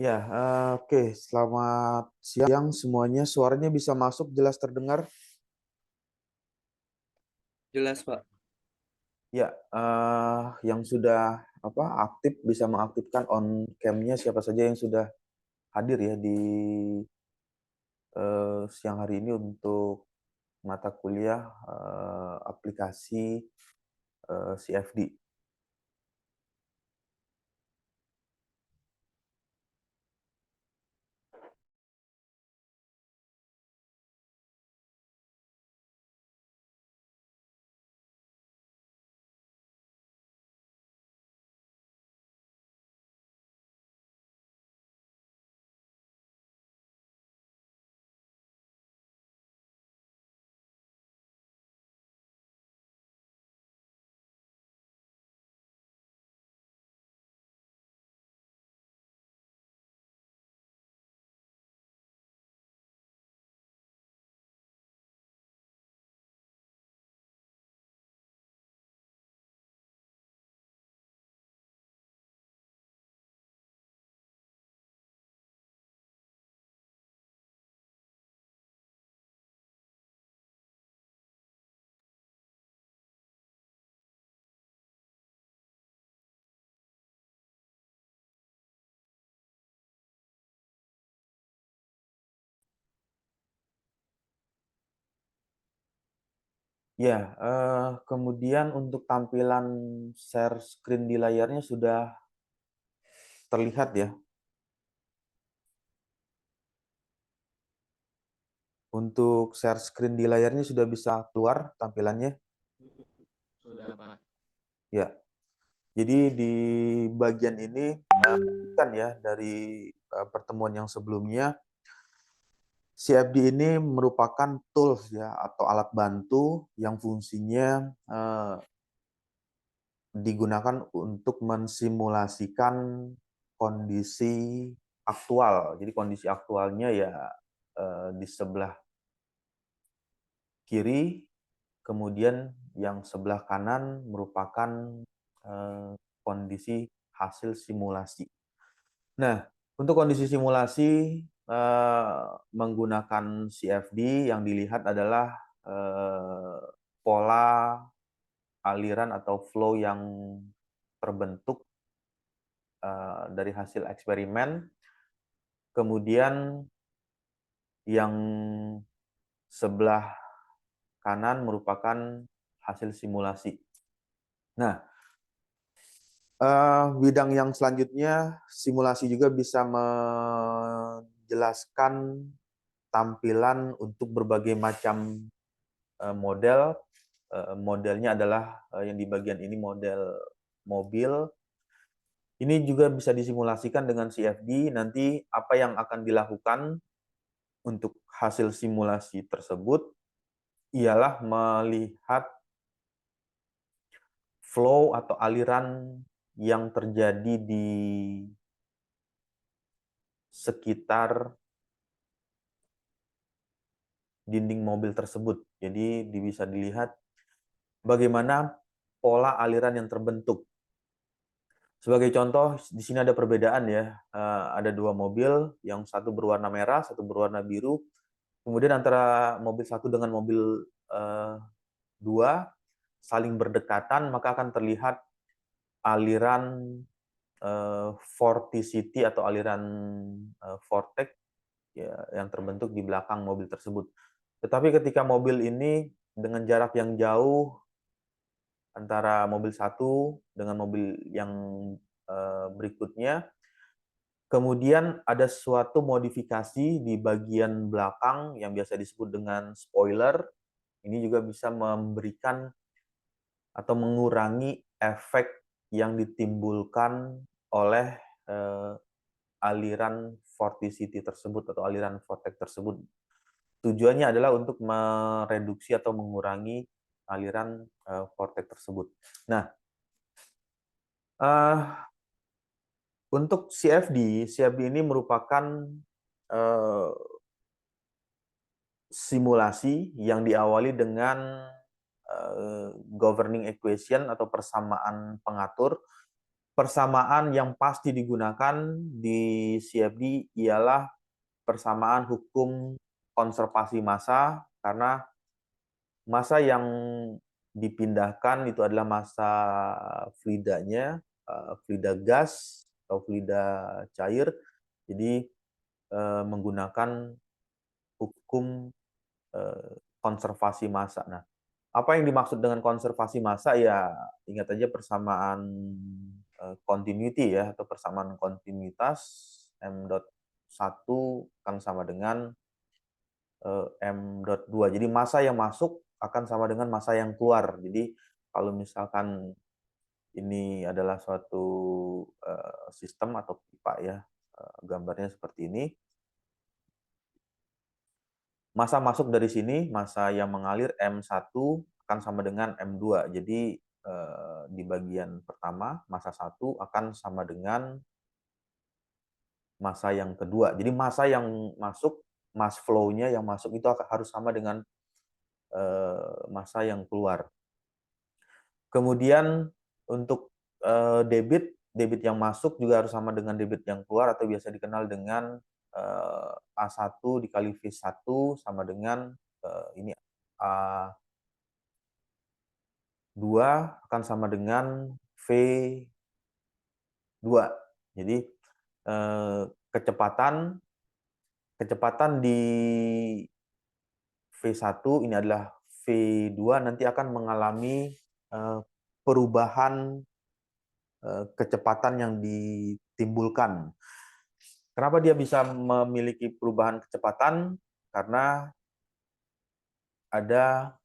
Ya, oke. Selamat siang semuanya. Suaranya bisa masuk, jelas terdengar? Jelas, Pak. Ya, yang sudah aktif bisa mengaktifkan on cam-nya siapa saja yang sudah hadir ya di siang hari ini untuk mata kuliah aplikasi CFD. Ya, kemudian untuk tampilan share screen di layarnya sudah terlihat ya. Untuk share screen di layarnya sudah bisa keluar tampilannya. Sudah, Pak. Ya, jadi di bagian ini bukan ya dari pertemuan yang sebelumnya, CFD ini merupakan tools ya atau alat bantu yang fungsinya digunakan untuk mensimulasikan kondisi aktual. Jadi kondisi aktualnya ya di sebelah kiri, kemudian yang sebelah kanan merupakan kondisi hasil simulasi. Nah, untuk kondisi simulasi menggunakan CFD yang dilihat adalah pola aliran atau flow yang terbentuk dari hasil eksperimen, kemudian yang sebelah kanan merupakan hasil simulasi. Nah, bidang yang selanjutnya, simulasi juga bisa menjelaskan tampilan untuk berbagai macam model. Modelnya adalah yang di bagian ini model mobil. Ini juga bisa disimulasikan dengan CFD. Nanti apa yang akan dilakukan untuk hasil simulasi tersebut ialah melihat flow atau aliran yang terjadi di sekitar dinding mobil tersebut. Jadi bisa dilihat bagaimana pola aliran yang terbentuk. Sebagai contoh, di sini ada perbedaan ya. Ada dua mobil, yang satu berwarna merah, satu berwarna biru. Kemudian antara mobil satu dengan mobil dua saling berdekatan, maka akan terlihat aliran vorticity atau aliran vortex ya, yang terbentuk di belakang mobil tersebut. Tetapi ketika mobil ini dengan jarak yang jauh antara mobil satu dengan mobil yang berikutnya, kemudian ada suatu modifikasi di bagian belakang yang biasa disebut dengan spoiler. Ini juga bisa memberikan atau mengurangi efek yang ditimbulkan oleh aliran vorticity tersebut atau aliran vortex tersebut. Tujuannya adalah untuk mereduksi atau mengurangi aliran vortex tersebut. Nah, untuk CFD ini merupakan uh, simulasi yang diawali dengan governing equation atau persamaan pengatur. persamaan yang pasti digunakan di CFD ialah persamaan hukum konservasi massa, karena massa yang dipindahkan itu adalah massa fluidanya, fluida gas atau fluida cair. Jadi menggunakan hukum konservasi massa. Nah, apa yang dimaksud dengan konservasi massa? Ya, ingat aja persamaan continuity ya, atau persamaan kontinuitas M.1 akan sama dengan M.2. Jadi massa yang masuk akan sama dengan massa yang keluar. Jadi kalau misalkan ini adalah suatu sistem atau pipa ya, gambarnya seperti ini. Massa masuk dari sini, massa yang mengalir M1 akan sama dengan M2. Jadi di bagian pertama, massa 1 akan sama dengan massa yang kedua. Jadi massa yang masuk, mass flow-nya yang masuk itu harus sama dengan massa yang keluar. Kemudian untuk debit yang masuk juga harus sama dengan debit yang keluar, atau biasa dikenal dengan A1 dikali V1 sama dengan ini A2 akan sama dengan V2. Jadi kecepatan di V1 ini adalah V2 nanti akan mengalami perubahan kecepatan yang ditimbulkan. Kenapa dia bisa memiliki perubahan kecepatan? Karena ada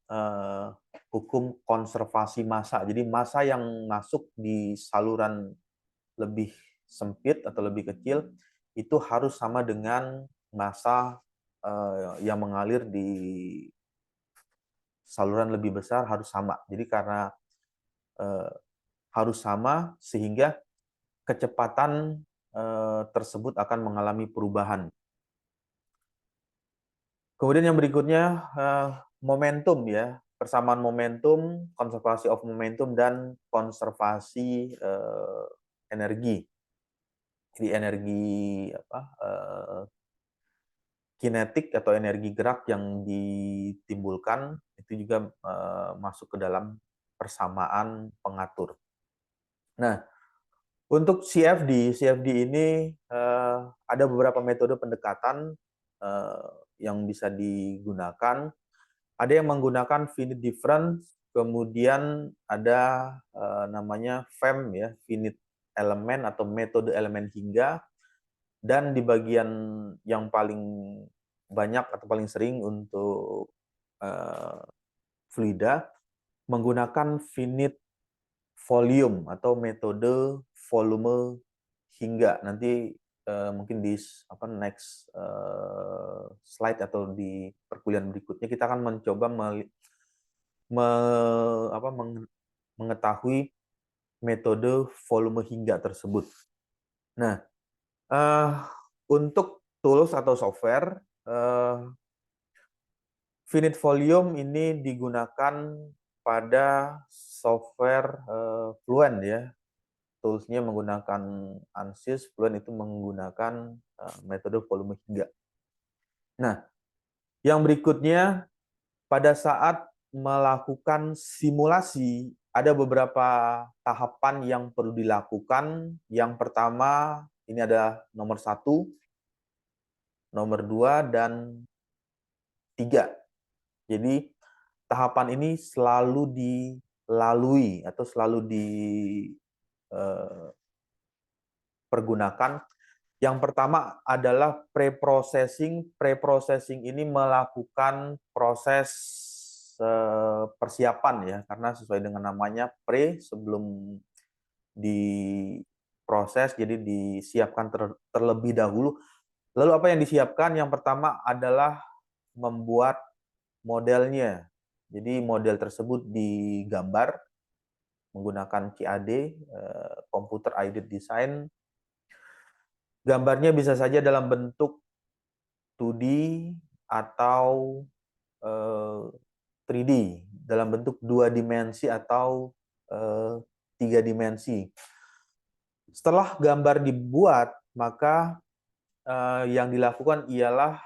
hukum konservasi massa. Jadi massa yang masuk di saluran lebih sempit atau lebih kecil itu harus sama dengan massa yang mengalir di saluran lebih besar harus sama. Jadi karena harus sama sehingga kecepatan tersebut akan mengalami perubahan. Kemudian yang berikutnya momentum ya, persamaan momentum, konservasi of momentum, dan konservasi energi. Jadi energi kinetik atau energi gerak yang ditimbulkan itu juga masuk ke dalam persamaan pengatur. Nah, untuk CFD ini ada beberapa metode pendekatan yang bisa digunakan. Ada yang menggunakan finite difference, kemudian ada namanya FEM ya, finite element atau metode elemen hingga, dan di bagian yang paling banyak atau paling sering untuk fluida menggunakan finite volume atau metode volume hingga. Nanti mungkin di next slide atau di perkuliahan berikutnya kita akan mencoba mengetahui metode volume hingga tersebut. Nah, untuk tools atau software, finite volume ini digunakan pada software Fluent ya. Toolsnya menggunakan ANSYS, Fluent itu menggunakan metode volume hingga. Nah, yang berikutnya pada saat melakukan simulasi ada beberapa tahapan yang perlu dilakukan. Yang pertama ini ada nomor 1, nomor 2, dan 3. Jadi tahapan ini selalu dilalui atau selalu dipergunakan. Yang pertama adalah pre-processing. Pre-processing ini melakukan proses persiapan ya, karena sesuai dengan namanya pre, sebelum diproses, jadi disiapkan terlebih dahulu. Lalu apa yang disiapkan? Yang pertama adalah membuat modelnya. Jadi model tersebut digambar menggunakan CAD, Computer Aided Design. Gambarnya bisa saja dalam bentuk 2D atau 3D, dalam bentuk 2 dimensi atau 3 dimensi. Setelah gambar dibuat, maka yang dilakukan ialah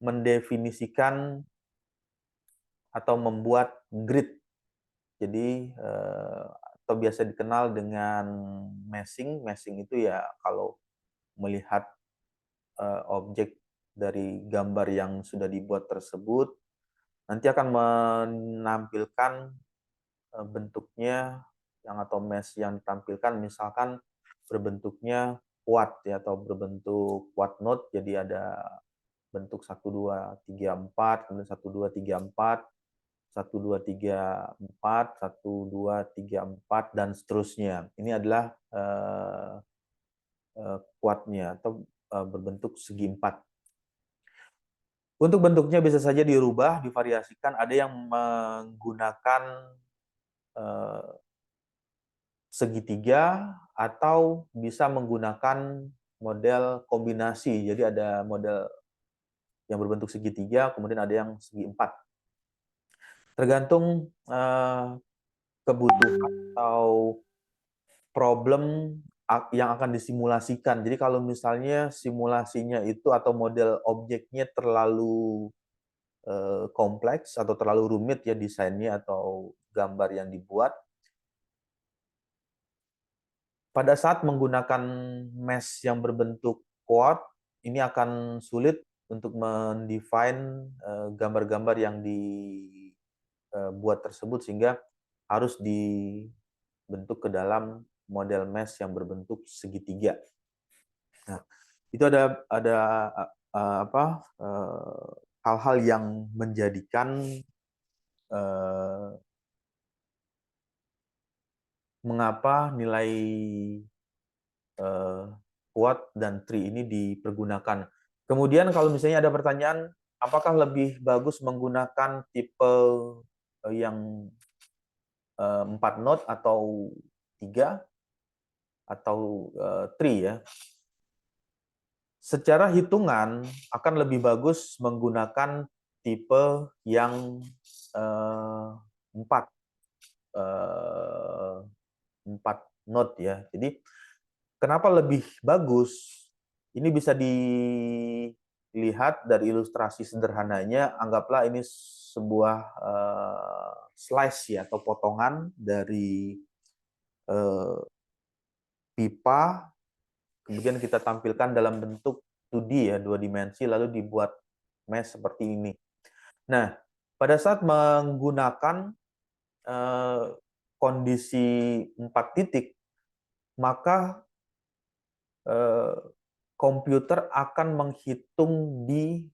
mendefinisikan atau membuat grid. Jadi atau biasa dikenal dengan meshing. Meshing itu ya kalau melihat objek dari gambar yang sudah dibuat tersebut, nanti akan menampilkan bentuknya yang atau mesh yang ditampilkan misalkan berbentuknya quad ya atau berbentuk quad node, jadi ada bentuk 1 2 3 4, kemudian 1 2 3 4, 1 2 3 4, 1 2 3 4 dan seterusnya. Ini adalah quad-nya atau berbentuk segi 4. Untuk bentuknya bisa saja dirubah, divariasikan, ada yang menggunakan segitiga atau bisa menggunakan model kombinasi. Jadi ada model yang berbentuk segitiga, kemudian ada yang segi 4. Tergantung kebutuhan atau problem yang akan disimulasikan. Jadi kalau misalnya simulasinya itu atau model objeknya terlalu kompleks atau terlalu rumit ya desainnya atau gambar yang dibuat, pada saat menggunakan mesh yang berbentuk quad, ini akan sulit untuk mendefine gambar-gambar yang dibuat tersebut sehingga harus dibentuk ke dalam model mesh yang berbentuk segitiga. Nah, itu ada apa hal-hal yang menjadikan mengapa nilai quad dan tree ini dipergunakan. Kemudian kalau misalnya ada pertanyaan, apakah lebih bagus menggunakan tipe yang 4 node atau 3 atau tree ya? Secara hitungan akan lebih bagus menggunakan tipe yang 4 node ya. Jadi kenapa lebih bagus? Ini bisa dilihat dari ilustrasi sederhananya. Anggaplah ini sebuah slice ya atau potongan dari pipa, kemudian kita tampilkan dalam bentuk 2D ya, 2 dimensi, lalu dibuat mesh seperti ini. Nah, pada saat menggunakan kondisi 4 titik, maka komputer akan menghitung di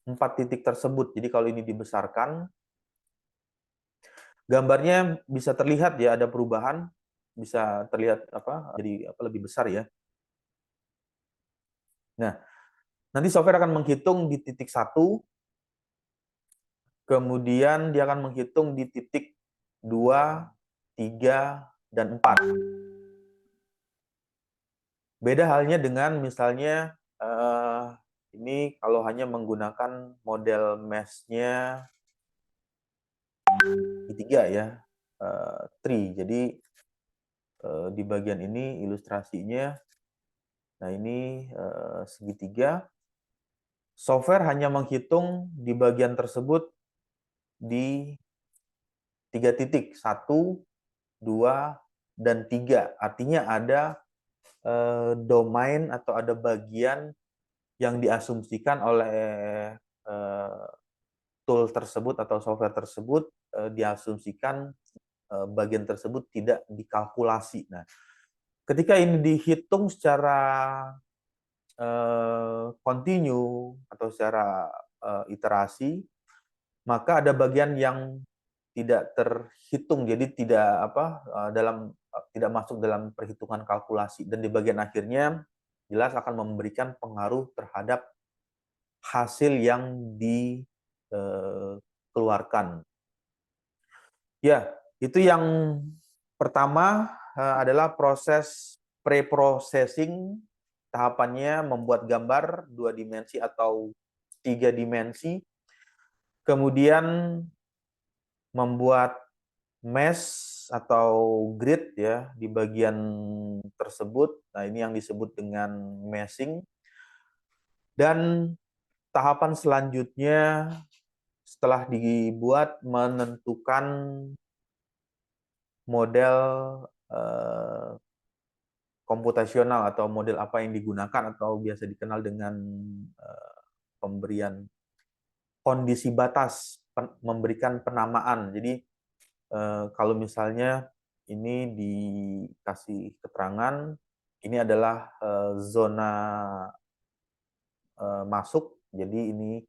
4 titik tersebut. Jadi kalau ini dibesarkan, gambarnya bisa terlihat ya ada perubahan, bisa terlihat jadi lebih besar ya. Nah, nanti software akan menghitung di titik 1, kemudian dia akan menghitung di titik 2, 3, dan 4. Beda halnya dengan misalnya ini kalau hanya menggunakan model mesh-nya segitiga ya, tree. Jadi di bagian ini ilustrasinya, nah ini segitiga. Software hanya menghitung di bagian tersebut di 3 titik, 1, 2, dan 3. Artinya ada domain atau ada bagian yang diasumsikan oleh tool tersebut atau software tersebut, diasumsikan bagian tersebut tidak dikalkulasi. Nah, ketika ini dihitung secara continue atau secara iterasi, maka ada bagian yang tidak terhitung, jadi tidak masuk dalam perhitungan kalkulasi, dan di bagian akhirnya jelas akan memberikan pengaruh terhadap hasil yang dikeluarkan. Ya, itu yang pertama adalah proses pre-processing. Tahapannya membuat gambar 2 dimensi atau 3 dimensi, kemudian membuat mesh atau grid ya di bagian tersebut. Nah, ini yang disebut dengan meshing. Dan tahapan selanjutnya setelah dibuat menentukan model eh, komputasional atau model apa yang digunakan atau biasa dikenal dengan pemberian kondisi batas, memberikan penamaan. Jadi kalau misalnya ini dikasih keterangan, ini adalah zona masuk, jadi ini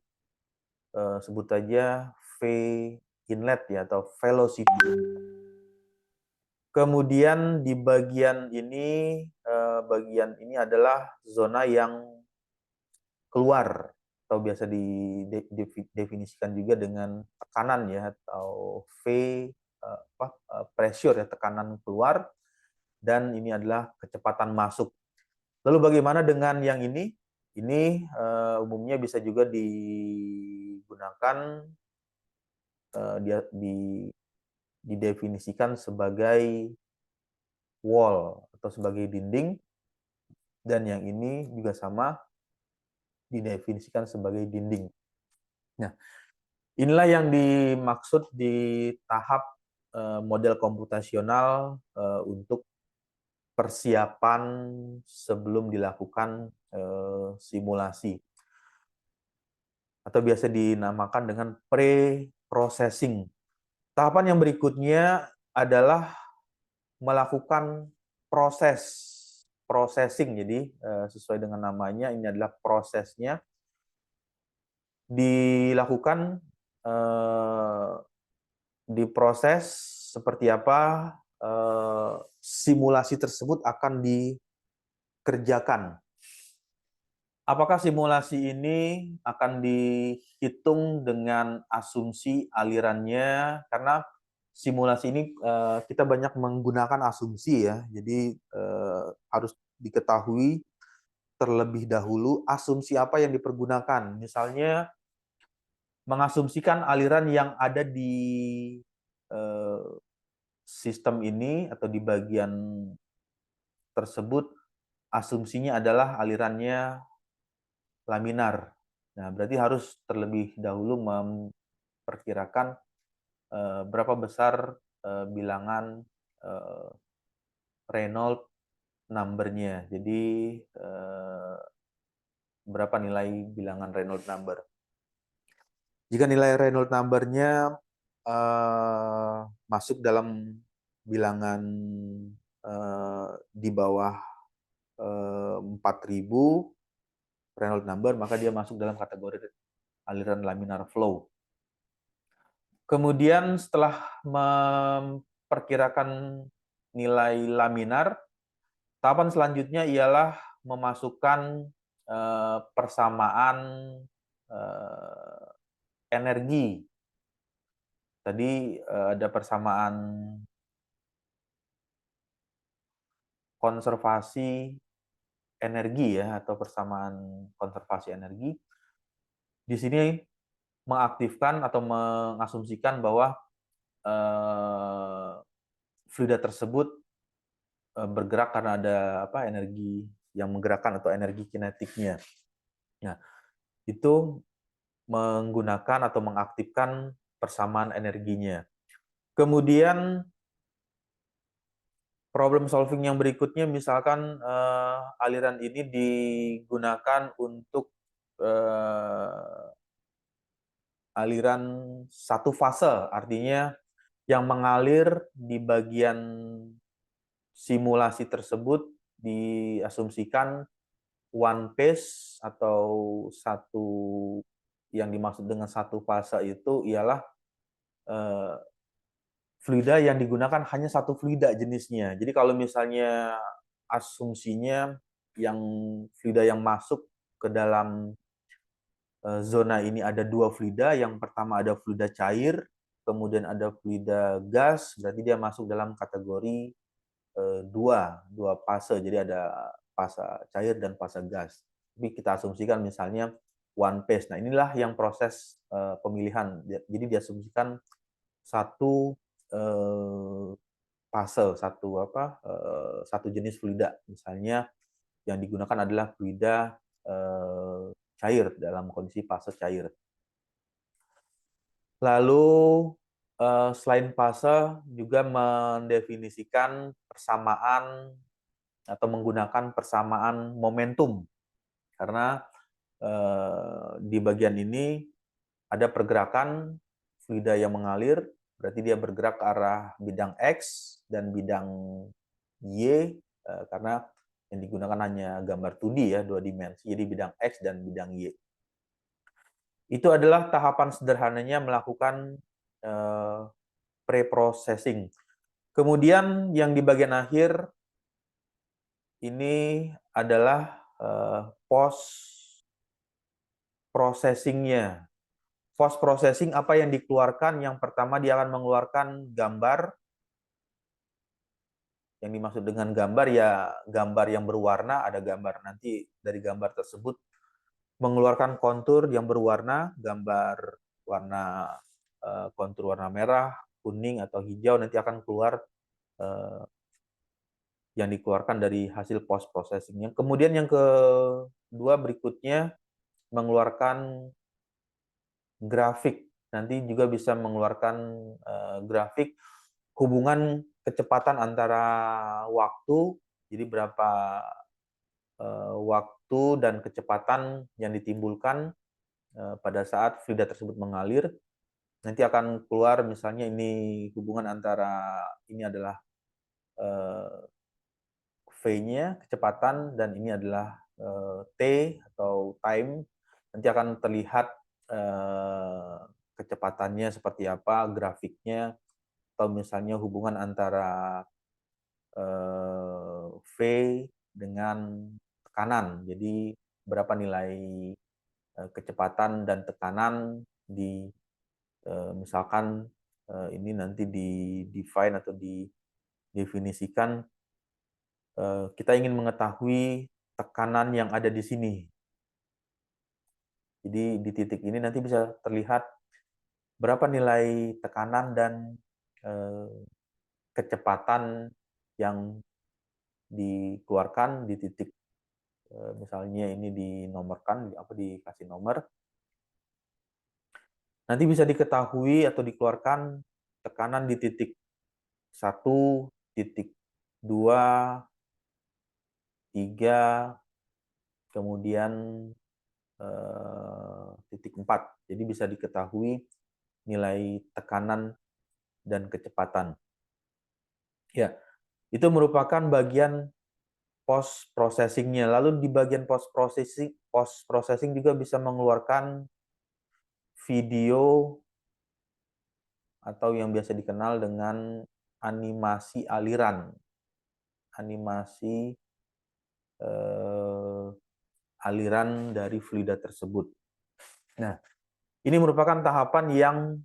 sebut saja V inlet ya atau velocity. Kemudian di bagian ini adalah zona yang keluar atau biasa didefinisikan juga dengan tekanan ya atau V pressure ya tekanan keluar, dan ini adalah kecepatan masuk. Lalu bagaimana dengan yang ini? Ini umumnya bisa juga digunakan didefinisikan sebagai wall atau sebagai dinding, dan yang ini juga sama didefinisikan sebagai dinding. Nah, inilah yang dimaksud di tahap model komputasional untuk persiapan sebelum dilakukan simulasi, atau biasa dinamakan dengan pre-processing. Tahapan yang berikutnya adalah melakukan processing. Jadi sesuai dengan namanya, ini adalah prosesnya dilakukan, diproses seperti apa simulasi tersebut akan dikerjakan. Apakah simulasi ini akan dihitung dengan asumsi alirannya? Karena simulasi ini kita banyak menggunakan asumsi ya. Jadi harus diketahui terlebih dahulu asumsi apa yang dipergunakan. Misalnya mengasumsikan aliran yang ada di sistem ini atau di bagian tersebut, asumsinya adalah alirannya laminar. Nah, berarti harus terlebih dahulu memperkirakan berapa besar bilangan Reynolds number-nya. Jadi berapa nilai bilangan Reynolds number. Jika nilai Reynolds number-nya masuk dalam bilangan di bawah 4.000 Reynolds number, maka dia masuk dalam kategori aliran laminar flow. Kemudian setelah memperkirakan nilai laminar, tahapan selanjutnya ialah memasukkan persamaan energi. Tadi ada persamaan konservasi energi ya, atau persamaan konservasi energi. Di sini mengaktifkan atau mengasumsikan bahwa fluida tersebut bergerak karena ada energi yang menggerakkan atau energi kinetiknya. Nah, itu menggunakan atau mengaktifkan persamaan energinya. Kemudian problem solving yang berikutnya, misalkan aliran ini digunakan untuk aliran satu fase, artinya yang mengalir di bagian simulasi tersebut diasumsikan one phase, atau satu, yang dimaksud dengan satu fase itu ialah fluida yang digunakan hanya satu fluida jenisnya. Jadi kalau misalnya asumsinya yang fluida yang masuk ke dalam zona ini ada dua fluida, yang pertama ada fluida cair, kemudian ada fluida gas, berarti dia masuk dalam kategori dua fase, jadi ada fase cair dan fase gas. Tapi kita asumsikan misalnya one phase. Nah, inilah yang proses pemilihan. Jadi diasumsikan satu fase, satu jenis fluida. Misalnya yang digunakan adalah fluida cair dalam kondisi fase cair. Lalu selain fase juga mendefinisikan persamaan atau menggunakan persamaan momentum, karena di bagian ini ada pergerakan fluida yang mengalir, berarti dia bergerak ke arah bidang X dan bidang Y, karena yang digunakan hanya gambar 2D ya, 2 dimensi, jadi bidang X dan bidang Y. Itu adalah tahapan sederhananya melakukan pre-processing. Kemudian yang di bagian akhir ini adalah post processing-nya. Post processing apa yang dikeluarkan? Yang pertama dia akan mengeluarkan gambar. Yang dimaksud dengan gambar ya gambar yang berwarna, ada gambar nanti dari gambar tersebut mengeluarkan kontur yang berwarna, gambar warna kontur warna merah, kuning atau hijau, nanti akan keluar yang dikeluarkan dari hasil post processing-nya. Kemudian yang kedua berikutnya mengeluarkan grafik. Nanti juga bisa mengeluarkan grafik hubungan kecepatan antara waktu, jadi berapa waktu dan kecepatan yang ditimbulkan pada saat fluida tersebut mengalir. Nanti akan keluar misalnya ini hubungan antara ini adalah V-nya, kecepatan, dan ini adalah T atau time. Nanti akan terlihat kecepatannya seperti apa, grafiknya, atau misalnya hubungan antara V dengan tekanan. Jadi berapa nilai kecepatan dan tekanan di misalkan ini nanti di define atau didefinisikan, kita ingin mengetahui tekanan yang ada di sini. Jadi di titik ini nanti bisa terlihat berapa nilai tekanan dan kecepatan yang dikeluarkan di titik, misalnya ini dinomorkan, dikasih nomor. Nanti bisa diketahui atau dikeluarkan tekanan di titik 1, titik 2, 3, kemudian titik 4. Jadi bisa diketahui nilai tekanan dan kecepatan. Ya, itu merupakan bagian post processing-nya. Lalu di bagian post processing juga bisa mengeluarkan video atau yang biasa dikenal dengan animasi aliran. Animasi aliran dari fluida tersebut. Nah, ini merupakan tahapan yang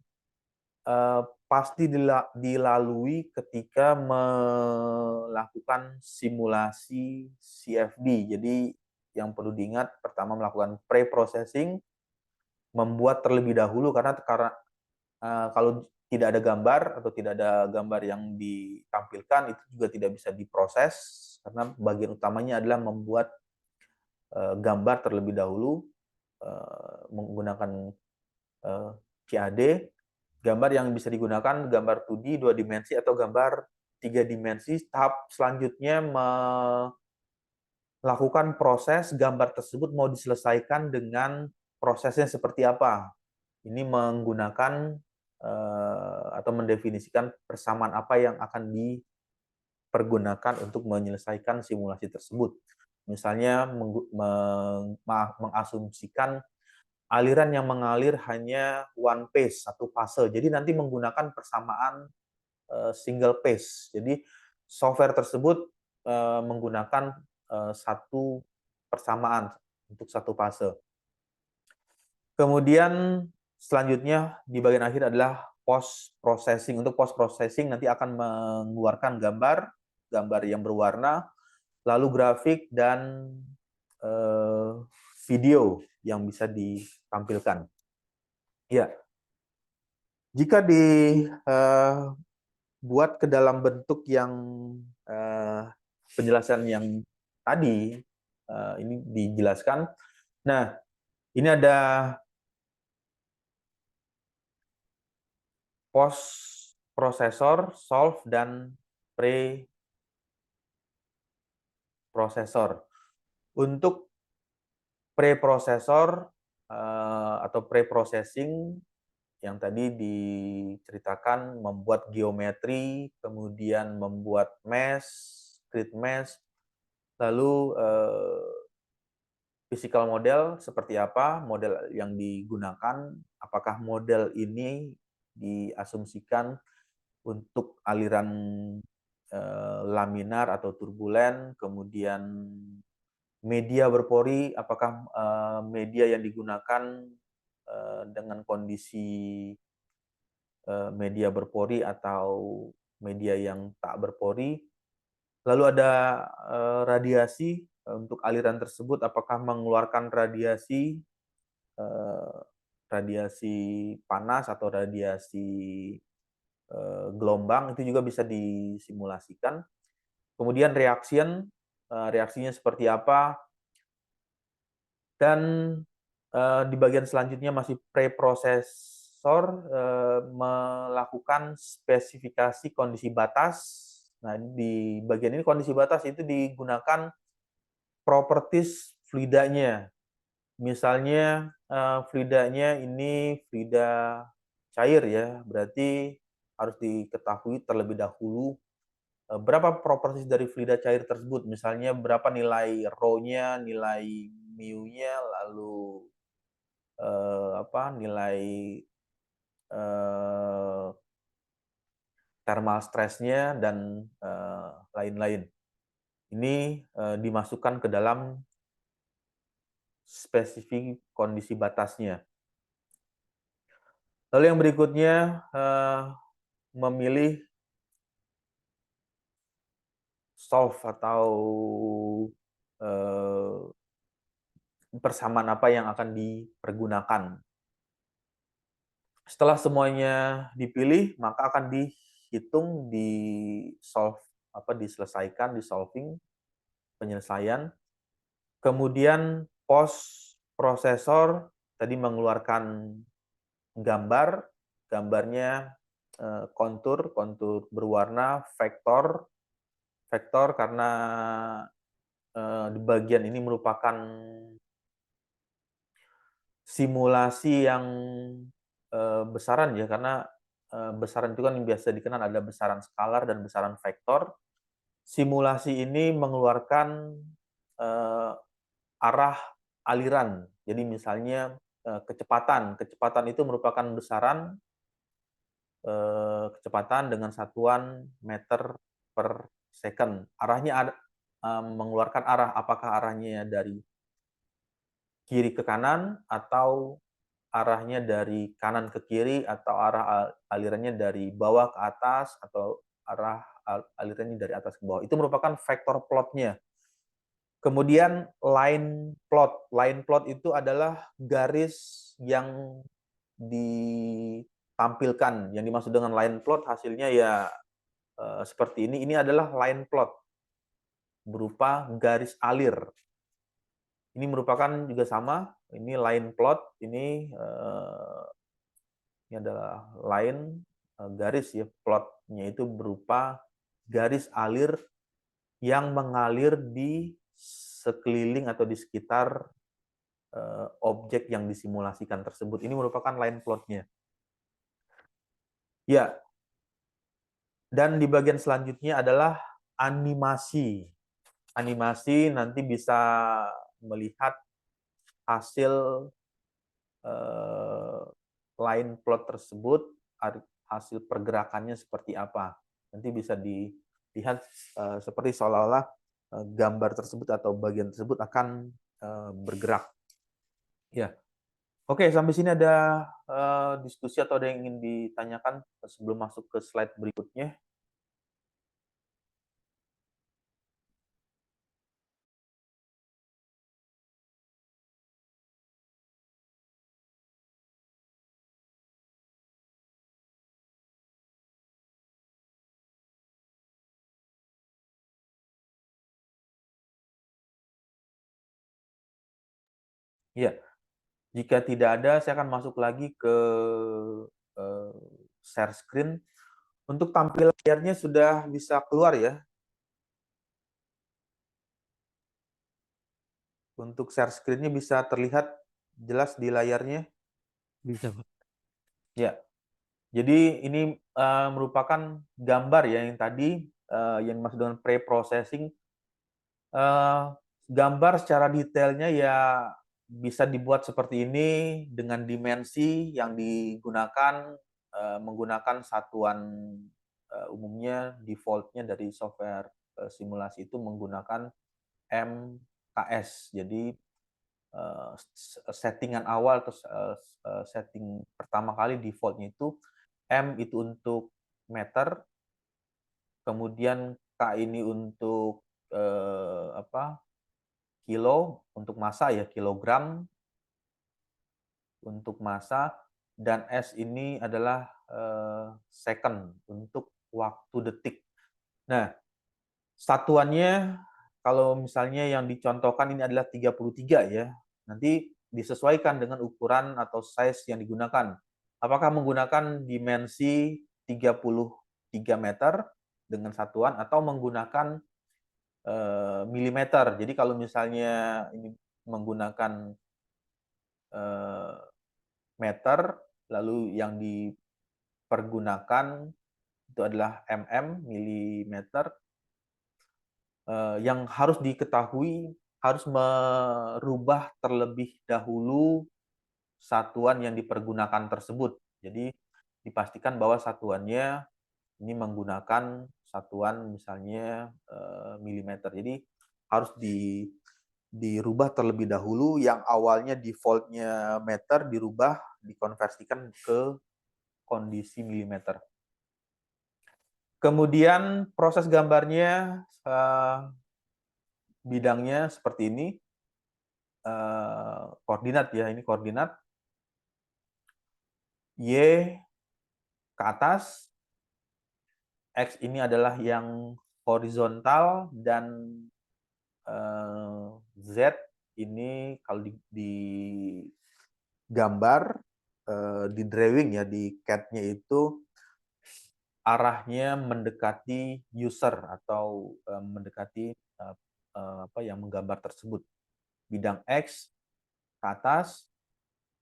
pasti dilalui ketika melakukan simulasi CFD. Jadi yang perlu diingat, pertama melakukan pre-processing, membuat terlebih dahulu, karena kalau tidak ada gambar atau tidak ada gambar yang ditampilkan, itu juga tidak bisa diproses, karena bagian utamanya adalah membuat gambar terlebih dahulu menggunakan CAD. Gambar yang bisa digunakan gambar 2D 2 dimensi atau gambar 3 dimensi. Tahap selanjutnya melakukan proses gambar tersebut mau diselesaikan dengan prosesnya seperti apa. Ini menggunakan atau mendefinisikan persamaan apa yang akan dipergunakan untuk menyelesaikan simulasi tersebut. Misalnya mengasumsikan aliran yang mengalir hanya one phase, satu fase. Jadi nanti menggunakan persamaan single phase. Jadi software tersebut menggunakan satu persamaan untuk satu fase. Kemudian selanjutnya di bagian akhir adalah post processing. Untuk post processing nanti akan mengeluarkan gambar yang berwarna, lalu grafik dan video yang bisa ditampilkan. Ya, jika buat ke dalam bentuk yang penjelasan yang tadi ini dijelaskan. Nah, ini ada post prosesor, solve, dan pre-prosesor. Untuk preprosesor atau pre-processing yang tadi diceritakan membuat geometri, kemudian membuat mesh, grid mesh, lalu physical model seperti apa, model yang digunakan, apakah model ini diasumsikan untuk aliran laminar atau turbulen, kemudian media berpori, apakah media yang digunakan dengan kondisi media berpori atau media yang tak berpori. Lalu ada radiasi untuk aliran tersebut, apakah mengeluarkan radiasi radiasi panas atau radiasi gelombang, itu juga bisa disimulasikan. Kemudian reaksinya seperti apa, dan di bagian selanjutnya masih preprosesor melakukan spesifikasi kondisi batas. Nah, di bagian ini kondisi batas itu digunakan properties fluidanya. Misalnya fluidanya ini fluida cair ya, berarti harus diketahui terlebih dahulu berapa properties dari fluida cair tersebut. Misalnya berapa nilai rho-nya, nilai mu-nya, lalu nilai thermal stress-nya, dan lain-lain. Ini dimasukkan ke dalam spesifik kondisi batasnya. Lalu yang berikutnya memilih solve atau persamaan apa yang akan dipergunakan. Setelah semuanya dipilih, maka akan dihitung, diselesaikan, di solving, penyelesaian. Kemudian post prosesor tadi mengeluarkan gambarnya kontur berwarna, vektor karena di bagian ini merupakan simulasi yang besaran ya, karena besaran itu kan biasa dikenal ada besaran skalar dan besaran vektor. Simulasi ini mengeluarkan arah aliran. Jadi misalnya kecepatan itu merupakan besaran kecepatan dengan satuan meter per second. Arahnya mengeluarkan arah, apakah arahnya dari kiri ke kanan, atau arahnya dari kanan ke kiri, atau arah alirannya dari bawah ke atas, atau arah alirannya dari atas ke bawah. Itu merupakan vektor plotnya. Kemudian line plot. Line plot itu adalah garis yang ditampilkan. Yang dimaksud dengan line plot hasilnya ya seperti ini. Ini adalah line plot berupa garis alir. Ini merupakan juga sama. Ini line plot. Ini adalah line garis ya, plotnya itu berupa garis alir yang mengalir di sekeliling atau di sekitar objek yang disimulasikan tersebut. Ini merupakan line plotnya. Ya, dan di bagian selanjutnya adalah animasi. Animasi nanti bisa melihat hasil line plot tersebut, hasil pergerakannya seperti apa. Nanti bisa dilihat seperti seolah-olah gambar tersebut atau bagian tersebut akan bergerak. Ya, oke, sampai sini ada diskusi atau ada yang ingin ditanyakan sebelum masuk ke slide berikutnya? Ya, jika tidak ada, saya akan masuk lagi ke eh, share screen. Untuk tampilan layarnya sudah bisa keluar ya. Untuk share screen-nya bisa terlihat jelas di layarnya. Bisa, Pak. Ya, jadi ini merupakan gambar ya yang tadi yang dimaksud dengan pre-processing. Eh, Gambar secara detailnya ya bisa dibuat seperti ini dengan dimensi yang digunakan menggunakan satuan umumnya defaultnya dari software simulasi itu menggunakan MKS. Jadi settingan awal atau setting pertama kali defaultnya itu M itu untuk meter, kemudian K ini untuk kilo untuk massa ya, kilogram untuk massa, dan S ini adalah second untuk waktu detik. Nah, satuannya kalau misalnya yang dicontohkan ini adalah 33 ya. Nanti disesuaikan dengan ukuran atau size yang digunakan. Apakah menggunakan dimensi 33 meter dengan satuan atau menggunakan milimeter. Jadi kalau misalnya ini menggunakan meter, lalu yang dipergunakan itu adalah milimeter, yang harus diketahui harus merubah terlebih dahulu satuan yang dipergunakan tersebut. Jadi dipastikan bahwa satuannya ini menggunakan satuan misalnya milimeter. Jadi harus dirubah terlebih dahulu yang awalnya defaultnya meter dirubah dikonversikan ke kondisi milimeter. Kemudian proses gambarnya bidangnya seperti ini, koordinat ya, ini koordinat Y ke atas, X ini adalah yang horizontal, dan Z ini kalau di gambar, di drawing ya, di CAD-nya itu arahnya mendekati user atau mendekati apa yang menggambar tersebut. Bidang X ke atas,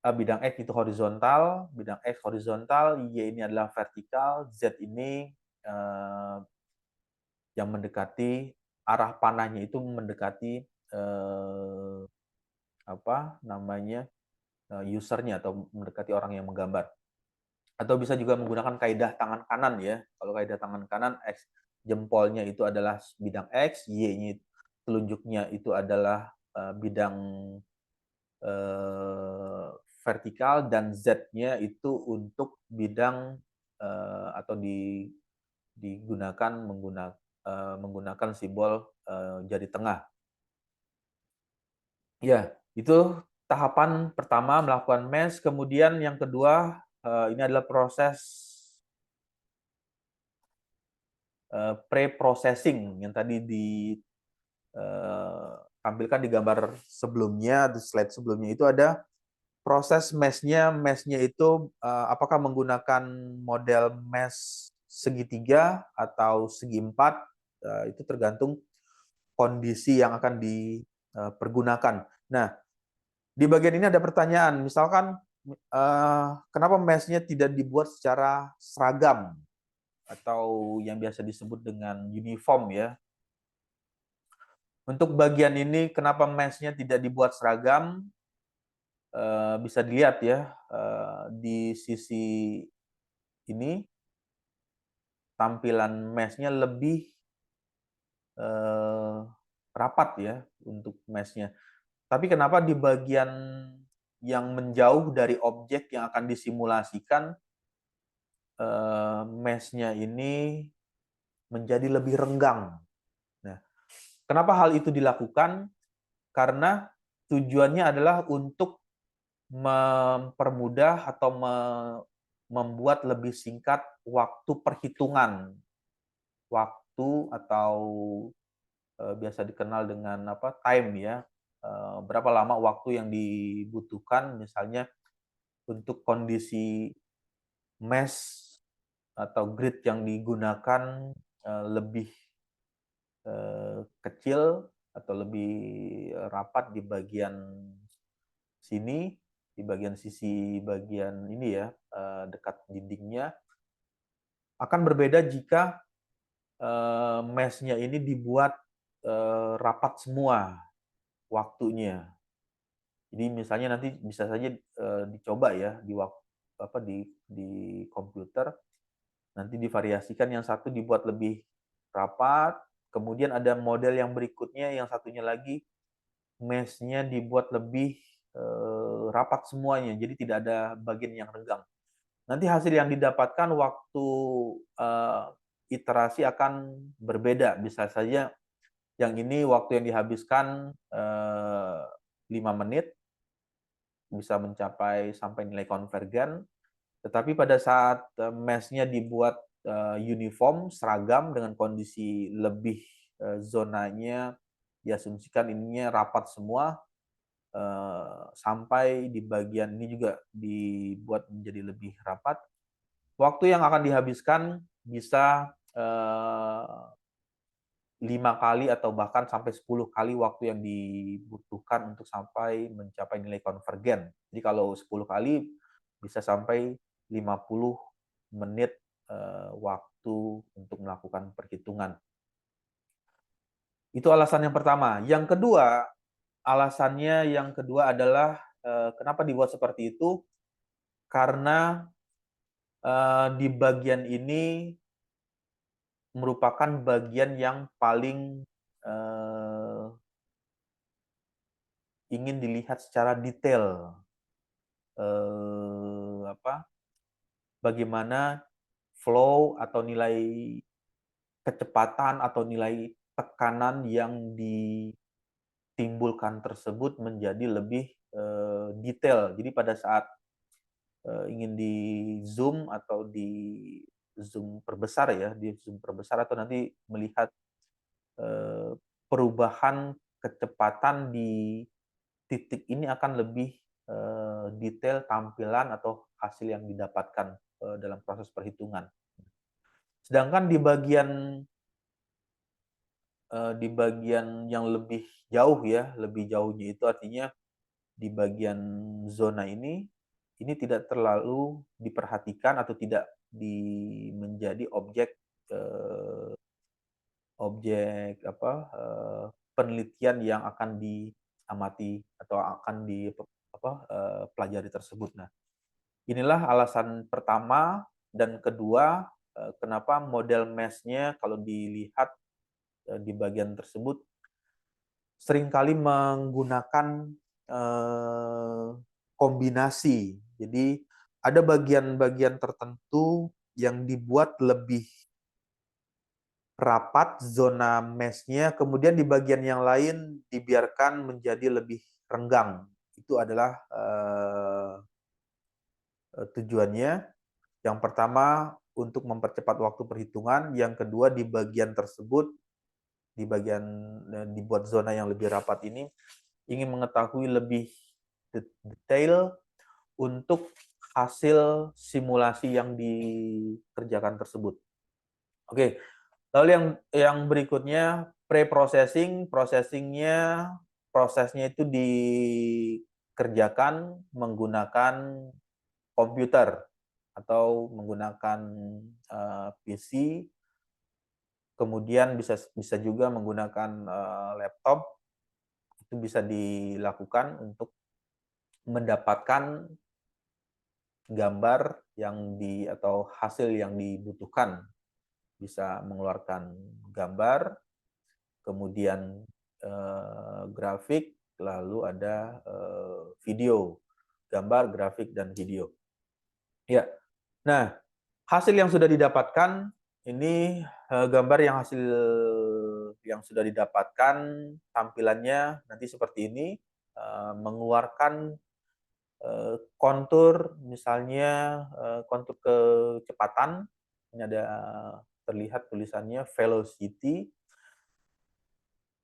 bidang X itu horizontal, bidang X horizontal, Y ini adalah vertikal, Z ini yang mendekati arah panahnya itu mendekati apa namanya usernya atau mendekati orang yang menggambar. Atau bisa juga menggunakan kaidah tangan kanan ya. Kalau kaidah tangan kanan, X jempolnya itu adalah bidang X, Y-nya telunjuknya itu adalah bidang vertikal, dan Z-nya itu untuk bidang atau digunakan menggunakan simbol jari tengah. Ya, itu tahapan pertama melakukan mesh. Kemudian yang kedua ini adalah proses pre-processing yang tadi ditampilkan di gambar sebelumnya, di slide sebelumnya itu ada proses mesh-nya. Mesh-nya itu apakah menggunakan model mesh segitiga atau segi empat, itu tergantung kondisi yang akan dipergunakan. Nah, di bagian ini ada pertanyaan, misalkan kenapa mesh-nya tidak dibuat secara seragam atau yang biasa disebut dengan uniform ya. Untuk bagian ini kenapa mesh-nya tidak dibuat seragam, bisa dilihat ya di sisi ini tampilan mesh-nya lebih rapat ya untuk mesh-nya. Tapi kenapa di bagian yang menjauh dari objek yang akan disimulasikan mesh-nya ini menjadi lebih renggang. Nah, kenapa hal itu dilakukan? Karena tujuannya adalah untuk mempermudah atau membuat lebih singkat waktu perhitungan. Waktu atau biasa dikenal dengan apa? Time ya. berapa lama waktu yang dibutuhkan misalnya untuk kondisi mesh atau grid yang digunakan, lebih, kecil atau lebih rapat di bagian sini, di bagian sisi bagian ini ya, dekat dindingnya, akan berbeda jika, mesh-nya ini dibuat, rapat semua waktunya. Jadi misalnya nanti bisa saja, dicoba ya di komputer, nanti divariasikan yang satu dibuat lebih rapat, kemudian ada model yang berikutnya yang satunya lagi mesh-nya dibuat lebih, rapat semuanya, jadi tidak ada bagian yang renggang. Nanti hasil yang didapatkan waktu, eee, iterasi akan berbeda, bisa saja yang ini waktu yang dihabiskan, 5 menit, bisa mencapai sampai nilai konvergen, tetapi pada saat, mesh-nya dibuat, uniform, seragam dengan kondisi lebih, zonanya diasumsikan ininya rapat semua, sampai di bagian ini juga dibuat menjadi lebih rapat, waktu yang akan dihabiskan bisa, 5 kali atau bahkan sampai 10 kali waktu yang dibutuhkan untuk sampai mencapai nilai konvergen. Jadi kalau 10 kali bisa sampai 50 menit, waktu untuk melakukan perhitungan. Itu alasan yang pertama. Yang kedua, alasannya yang kedua adalah, kenapa dibuat seperti itu, karena, di bagian ini merupakan bagian yang paling, eee ingin dilihat secara detail, apa, bagaimana flow atau nilai kecepatan atau nilai tekanan yang ditimbulkan tersebut menjadi lebih, detail. Jadi pada saat, ingin di-zoom atau di-zoom perbesar ya, di-zoom perbesar atau nanti melihat, eee, perubahan kecepatan di titik ini akan lebih, detail tampilan atau hasil yang didapatkan, dalam proses perhitungan. Sedangkan di bagian yang lebih jauh ya, lebih jauhnya itu artinya di bagian zona ini tidak terlalu diperhatikan atau tidak menjadi objek, eee, objek apa, penelitian yang akan diamati atau akan pelajari tersebut. Nah, inilah alasan pertama dan kedua, kenapa model mesh-nya kalau dilihat, di bagian tersebut seringkali menggunakan, eee, kombinasi. Jadi ada bagian-bagian tertentu yang dibuat lebih rapat zona mesh-nya, kemudian di bagian yang lain dibiarkan menjadi lebih renggang. Itu adalah, tujuannya. Yang pertama untuk mempercepat waktu perhitungan, yang kedua di bagian tersebut, di bagian, dibuat zona yang lebih rapat ini, ingin mengetahui lebih detail untuk hasil simulasi yang dikerjakan tersebut. Oke, lalu yang berikutnya pre-processing, prosesnya itu dikerjakan menggunakan komputer atau menggunakan, PC, kemudian bisa bisa juga menggunakan, laptop, itu bisa dilakukan untuk mendapatkan gambar yang atau hasil yang dibutuhkan. Bisa mengeluarkan gambar, kemudian, grafik, lalu ada, video. Gambar, grafik, dan video. Ya. Nah, hasil yang sudah didapatkan ini, gambar yang sudah didapatkan tampilannya nanti seperti ini, mengeluarkan, kontur misalnya, kontur kecepatan, ini ada terlihat tulisannya velocity,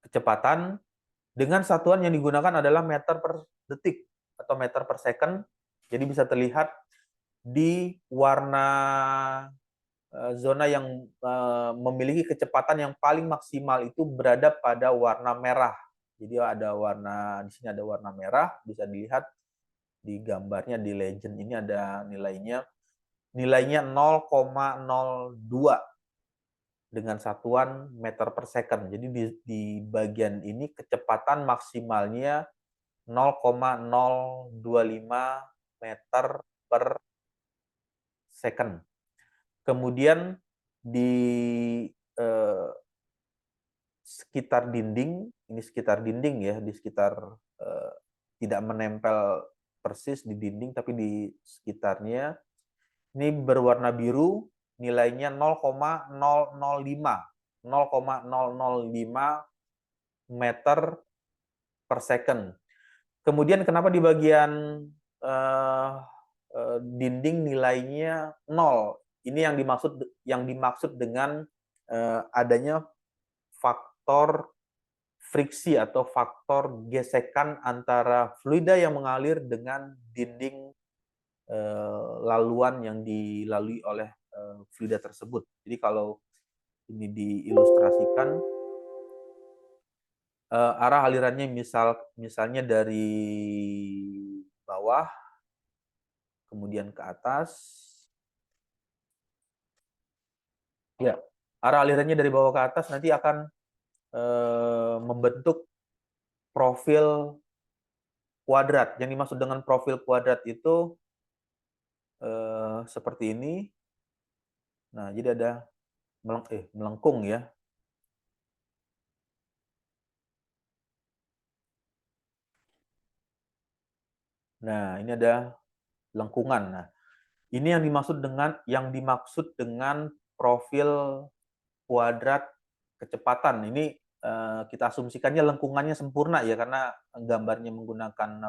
kecepatan, Dengan satuan yang digunakan adalah meter per detik atau meter per second. Jadi bisa terlihat di warna zona yang memiliki kecepatan yang paling maksimal itu berada pada warna merah. Jadi ada warna di sini ada warna merah, bisa dilihat di gambarnya di legend ini ada nilainya 0,02 dengan satuan meter per second. Jadi di bagian ini kecepatan maksimalnya 0,025 meter per second. Kemudian di eh, sekitar dinding, ini sekitar dinding ya, di sekitar tidak menempel persis di dinding, tapi di sekitarnya ini berwarna biru, nilainya 0,005 meter per second. Kemudian kenapa di bagian dinding nilainya 0? Ini yang dimaksud dengan adanya faktor friksi atau faktor gesekan antara fluida yang mengalir dengan dinding laluan yang dilalui oleh fluida tersebut. Jadi kalau ini diilustrasikan, arah alirannya misalnya dari bawah, kemudian ke atas. Ya, arah alirannya dari bawah ke atas nanti akan membentuk profil kuadrat. Yang dimaksud dengan profil kuadrat itu seperti ini. Nah, jadi ada melengkung ya. Nah, ini ada lengkungan. Nah, ini yang dimaksud dengan profil kuadrat kecepatan. Ini kita asumsikannya lengkungannya sempurna ya, karena gambarnya menggunakan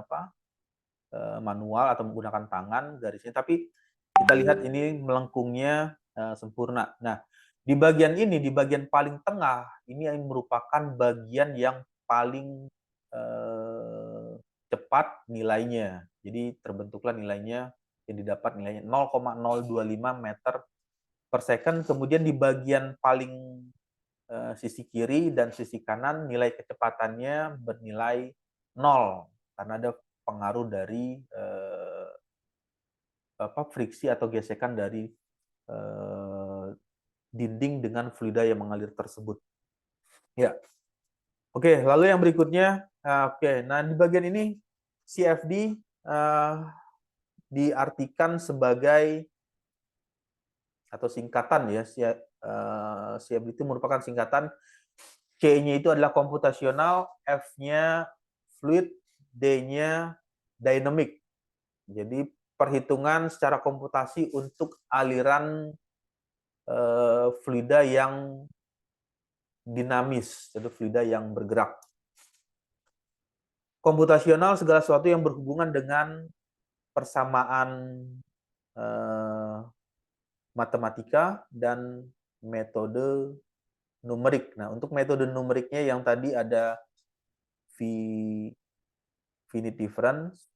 manual atau menggunakan tangan garisnya. Tapi kita lihat ini melengkungnya sempurna. Nah, di bagian paling tengah, ini merupakan bagian yang paling cepat nilainya. Jadi terbentuklah nilainya yang didapat nilainya 0,025 meter per second. Kemudian di bagian paling sisi kiri dan sisi kanan nilai kecepatannya bernilai 0 karena ada pengaruh dari friksi atau gesekan dari dinding dengan fluida yang mengalir tersebut. Ya, oke. Lalu yang berikutnya, nah di bagian ini CFD diartikan sebagai atau singkatan ya. CFD itu merupakan singkatan. C-nya itu adalah komputasional, F-nya fluid, D-nya dynamic. Jadi perhitungan secara komputasi untuk aliran fluida yang dinamis, jadi fluida yang bergerak. Komputasional segala sesuatu yang berhubungan dengan persamaan matematika dan metode numerik. Nah, untuk metode numeriknya yang tadi ada finite difference,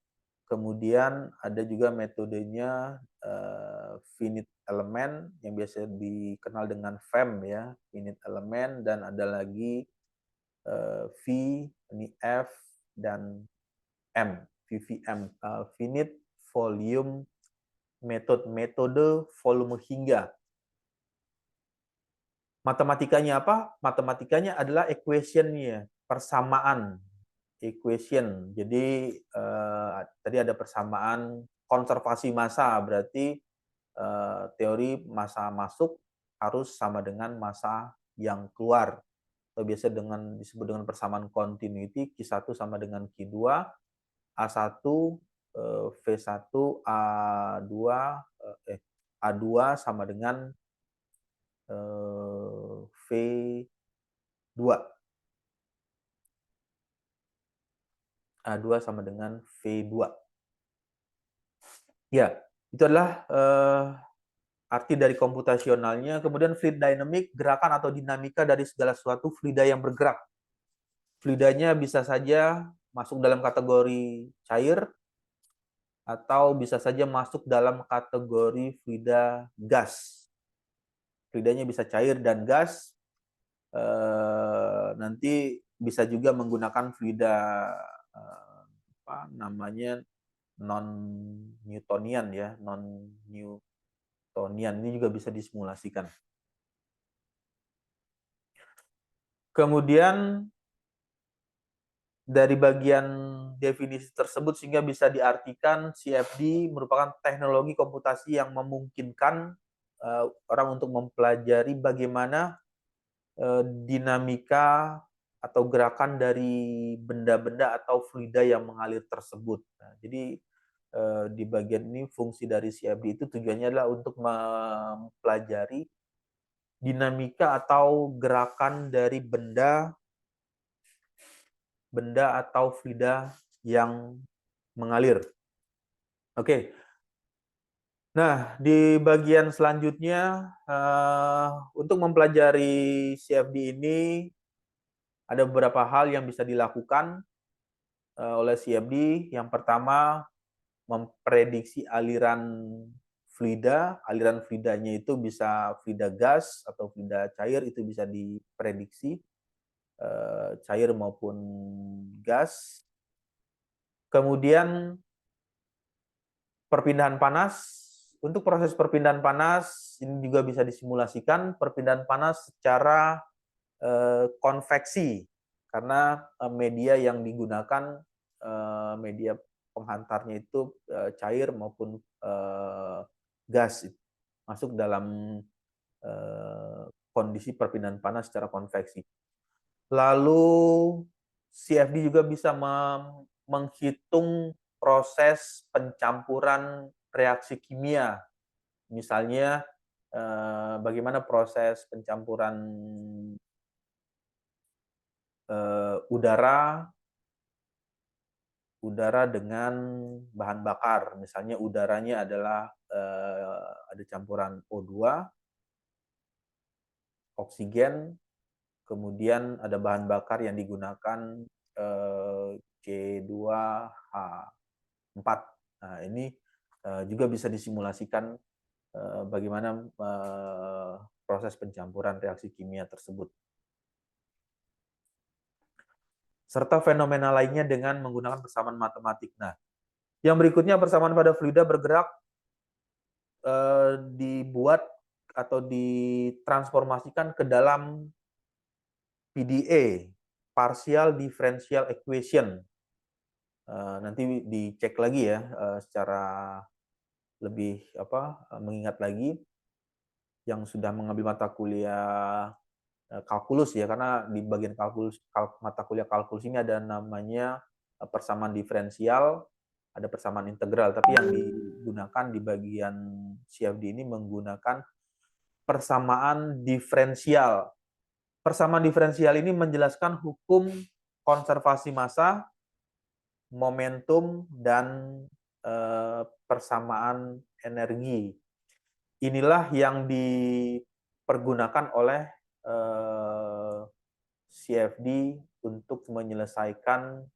kemudian ada juga metodenya finite element yang biasa dikenal dengan FEM ya, finite element, dan ada lagi V, ini F dan M, VVM, finite volume metode volume hingga. Matematikanya apa? Matematikanya adalah equation-nya, persamaan equation. Jadi tadi ada persamaan konservasi massa, berarti teori massa masuk harus sama dengan massa yang keluar. Atau biasa disebut dengan persamaan continuity, Q1 sama dengan Q2, A1 V1 A2 sama dengan V2. A2 sama dengan V2. Ya, itu adalah arti dari komputasionalnya. Kemudian fluid dynamic, gerakan atau dinamika dari segala sesuatu fluida yang bergerak. Fluidanya bisa saja masuk dalam kategori cair atau bisa saja masuk dalam kategori fluida gas. Fluidanya bisa cair dan gas. Nanti bisa juga menggunakan fluida apa namanya non Newtonian ya, non Newtonian ini juga bisa disimulasikan. Kemudian dari bagian definisi tersebut sehingga bisa diartikan CFD merupakan teknologi komputasi yang memungkinkan orang untuk mempelajari bagaimana dinamika atau gerakan dari benda-benda atau fluida yang mengalir tersebut. Nah, jadi di bagian ini fungsi dari CFD itu tujuannya adalah untuk mempelajari dinamika atau gerakan dari benda atau fluida yang mengalir. Oke. Nah, di bagian selanjutnya untuk mempelajari CFD ini ada beberapa hal yang bisa dilakukan oleh CFD. Yang pertama, memprediksi aliran fluida. Aliran fluidanya itu bisa fluida gas atau fluida cair, itu bisa diprediksi cair maupun gas. Kemudian perpindahan panas. Untuk proses perpindahan panas ini juga bisa disimulasikan perpindahan panas secara konveksi karena media yang digunakan media penghantarnya itu cair maupun gas masuk dalam kondisi perpindahan panas secara konveksi. Lalu CFD juga bisa menghitung proses pencampuran reaksi kimia. Misalnya bagaimana proses pencampuran udara dengan bahan bakar. Misalnya udaranya adalah ada campuran O2, oksigen, kemudian ada bahan bakar yang digunakan C2H4. Nah, ini juga bisa disimulasikan bagaimana proses pencampuran reaksi kimia tersebut. Serta fenomena lainnya dengan menggunakan persamaan matematik. Nah, yang berikutnya persamaan pada fluida bergerak dibuat atau ditransformasikan ke dalam PDE, Partial Differential Equation. Nanti dicek lagi ya secara lebih mengingat lagi yang sudah mengambil mata kuliah kalkulus ya, karena di bagian mata kuliah kalkulus ini ada namanya persamaan diferensial, ada persamaan integral, tapi yang digunakan di bagian CFD ini menggunakan persamaan diferensial. Persamaan diferensial ini menjelaskan hukum konservasi massa, momentum, dan persamaan energi. Inilah yang dipergunakan oleh CFD untuk menyelesaikan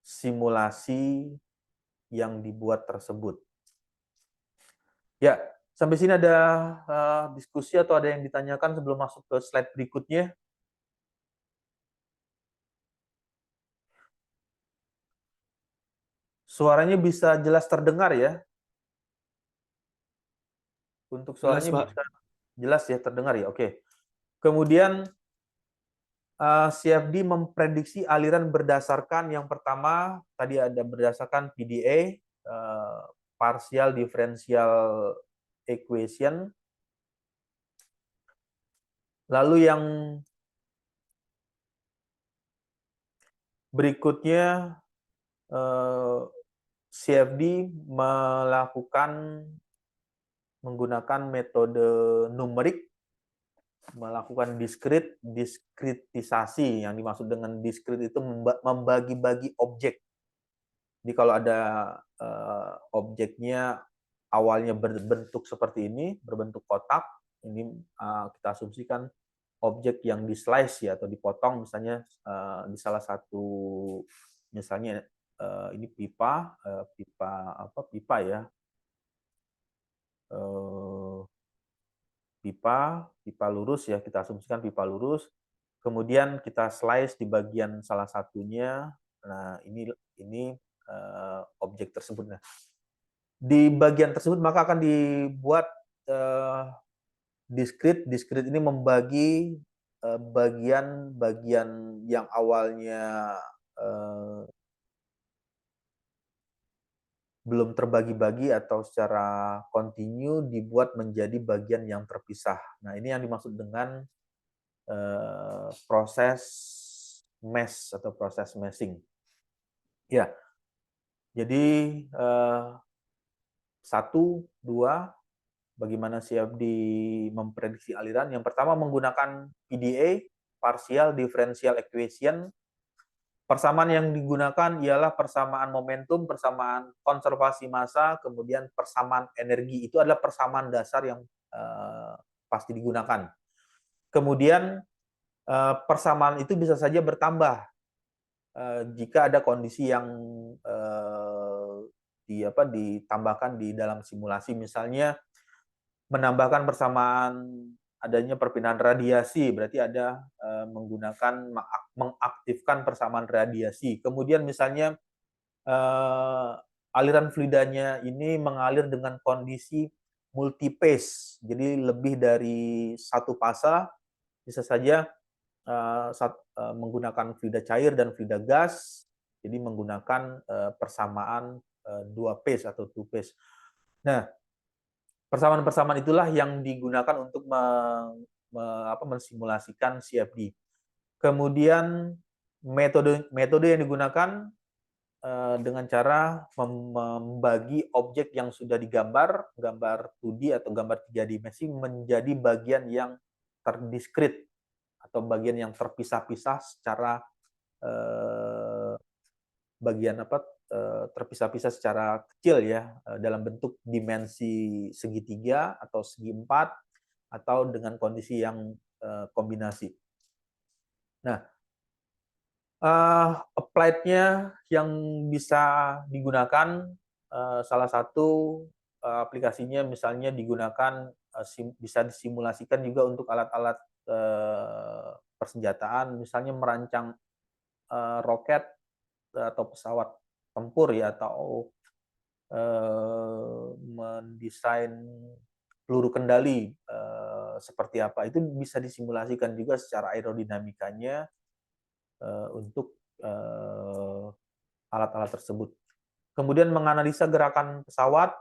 simulasi yang dibuat tersebut. Ya, sampai sini ada diskusi atau ada yang ditanyakan sebelum masuk ke slide berikutnya? Suaranya bisa jelas terdengar ya? Untuk Jelas, suaranya Pak. bisa jelas ya terdengar ya? Oke. Kemudian CFD memprediksi aliran berdasarkan yang pertama tadi ada berdasarkan PDA, partial differential equation. Lalu yang berikutnya CFD menggunakan metode numerik, melakukan diskritisasi. Yang dimaksud dengan diskrit itu membagi-bagi objek. Jadi kalau ada objeknya awalnya berbentuk seperti ini, berbentuk kotak, ini kita asumsikan objek yang di-slice ya atau dipotong misalnya, di salah satu misalnya, ini pipa, pipa ya, eee, pipa lurus ya, kita asumsikan pipa lurus, kemudian kita slice di bagian salah satunya. Nah, ini, objek tersebut. Nah, di bagian tersebut maka akan dibuat, eee, diskrit. Diskrit ini membagi, bagian-bagian yang awalnya, eee, belum terbagi-bagi atau secara kontinu dibuat menjadi bagian yang terpisah. Nah, ini yang dimaksud dengan, proses mesh atau proses meshing. Ya, jadi, 1, 2, bagaimana CFD memprediksi aliran. Yang pertama menggunakan PDA, Partial Differential Equation. Persamaan yang digunakan ialah persamaan momentum, persamaan konservasi massa, kemudian persamaan energi. Itu adalah persamaan dasar yang pasti digunakan. Kemudian persamaan itu bisa saja bertambah jika ada kondisi yang ditambahkan di dalam simulasi, misalnya menambahkan persamaan adanya perpindahan radiasi, berarti ada menggunakan mengaktifkan persamaan radiasi. Kemudian misalnya aliran fluidanya ini mengalir dengan kondisi multi phase, jadi lebih dari satu fasa, bisa saja menggunakan fluida cair dan fluida gas, jadi menggunakan persamaan dua phase atau two phase. Nah, persamaan-persamaan itulah yang digunakan untuk mensimulasikan CFD. Kemudian metode yang digunakan dengan cara membagi objek yang sudah digambar, gambar 2D atau gambar 3 dimensi menjadi bagian yang terdiskrit atau bagian yang terpisah-pisah secara terpisah-pisah secara kecil ya, dalam bentuk dimensi segitiga atau segi empat atau dengan kondisi yang kombinasi. Nah, applied-nya yang bisa digunakan, salah satu aplikasinya misalnya digunakan bisa disimulasikan juga untuk alat-alat persenjataan, misalnya merancang roket atau pesawat tempur ya, atau mendesain peluru kendali seperti apa, itu bisa disimulasikan juga secara aerodinamikanya untuk alat-alat tersebut. Kemudian menganalisa gerakan pesawat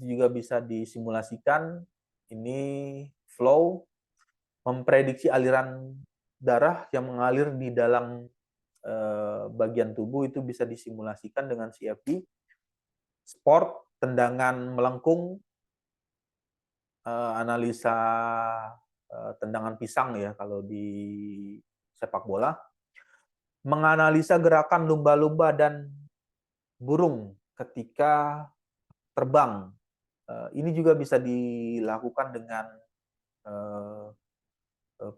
juga bisa disimulasikan. Ini flow, memprediksi aliran darah yang mengalir di dalam bagian tubuh itu bisa disimulasikan dengan CFD. Sport, tendangan melengkung, analisa tendangan pisang ya kalau di sepak bola. Menganalisa gerakan lumba-lumba dan burung ketika terbang. Ini juga bisa dilakukan dengan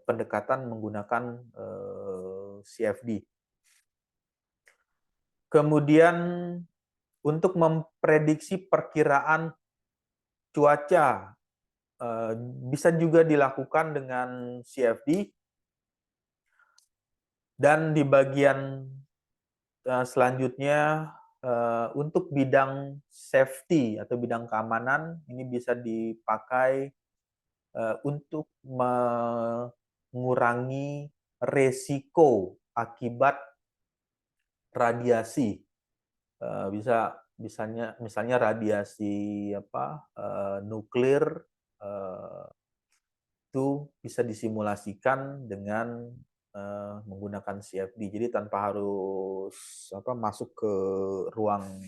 pendekatan menggunakan CFD. Kemudian untuk memprediksi perkiraan cuaca bisa juga dilakukan dengan CFD. Dan di bagian selanjutnya untuk bidang safety atau bidang keamanan ini bisa dipakai untuk mengurangi resiko akibat radiasi. Misalnya radiasi nuklir itu bisa disimulasikan dengan menggunakan CFD. Jadi tanpa harus masuk ke ruang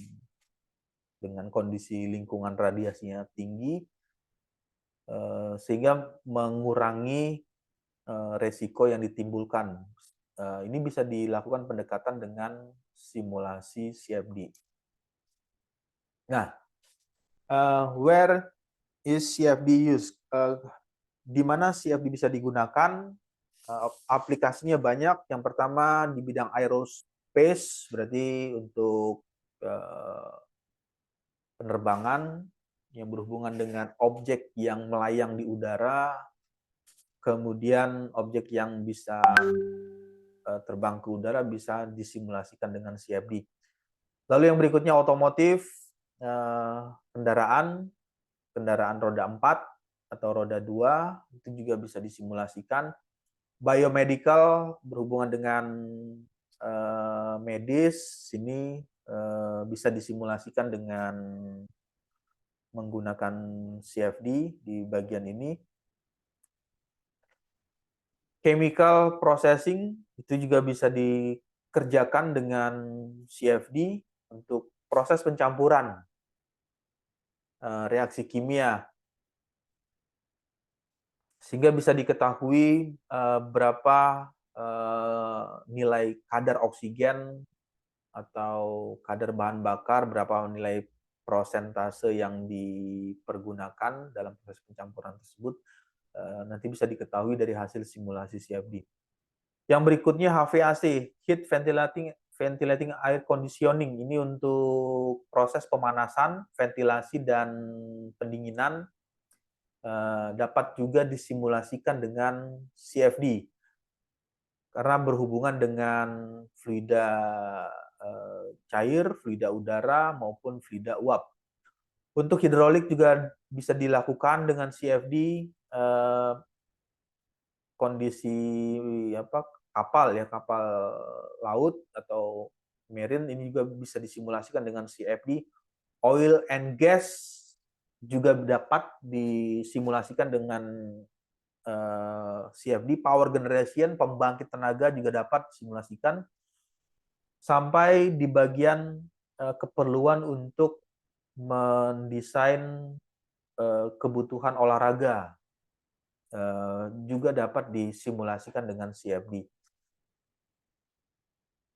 dengan kondisi lingkungan radiasinya tinggi, sehingga mengurangi resiko yang ditimbulkan. Ini bisa dilakukan pendekatan dengan simulasi CFD. Nah, where is CFD used? Di mana CFD bisa digunakan? aplikasinya banyak. Yang pertama di bidang aerospace, berarti untuk penerbangan yang berhubungan dengan objek yang melayang di udara, kemudian objek yang bisa terbang ke udara bisa disimulasikan dengan CFD. Lalu yang berikutnya otomotif, kendaraan, kendaraan roda 4 atau roda 2 itu juga bisa disimulasikan. Biomedical berhubungan dengan medis, ini bisa disimulasikan dengan menggunakan CFD di bagian ini. Chemical processing itu juga bisa dikerjakan dengan CFD untuk proses pencampuran reaksi kimia, sehingga bisa diketahui berapa nilai kadar oksigen atau kadar bahan bakar, berapa nilai prosentase yang dipergunakan dalam proses pencampuran tersebut, nanti bisa diketahui dari hasil simulasi CFD. Yang berikutnya HVAC, Heat Ventilating Air Conditioning. Ini untuk proses pemanasan, ventilasi, dan pendinginan dapat juga disimulasikan dengan CFD karena berhubungan dengan fluida cair, fluida udara, maupun fluida uap. Untuk hidrolik juga bisa dilakukan dengan CFD, kondisi kapal laut atau marine ini juga bisa disimulasikan dengan CFD. Oil and gas juga dapat disimulasikan dengan CFD. Power generation, pembangkit tenaga juga dapat disimulasikan, sampai di bagian keperluan untuk mendesain kebutuhan olahraga juga dapat disimulasikan dengan CFD.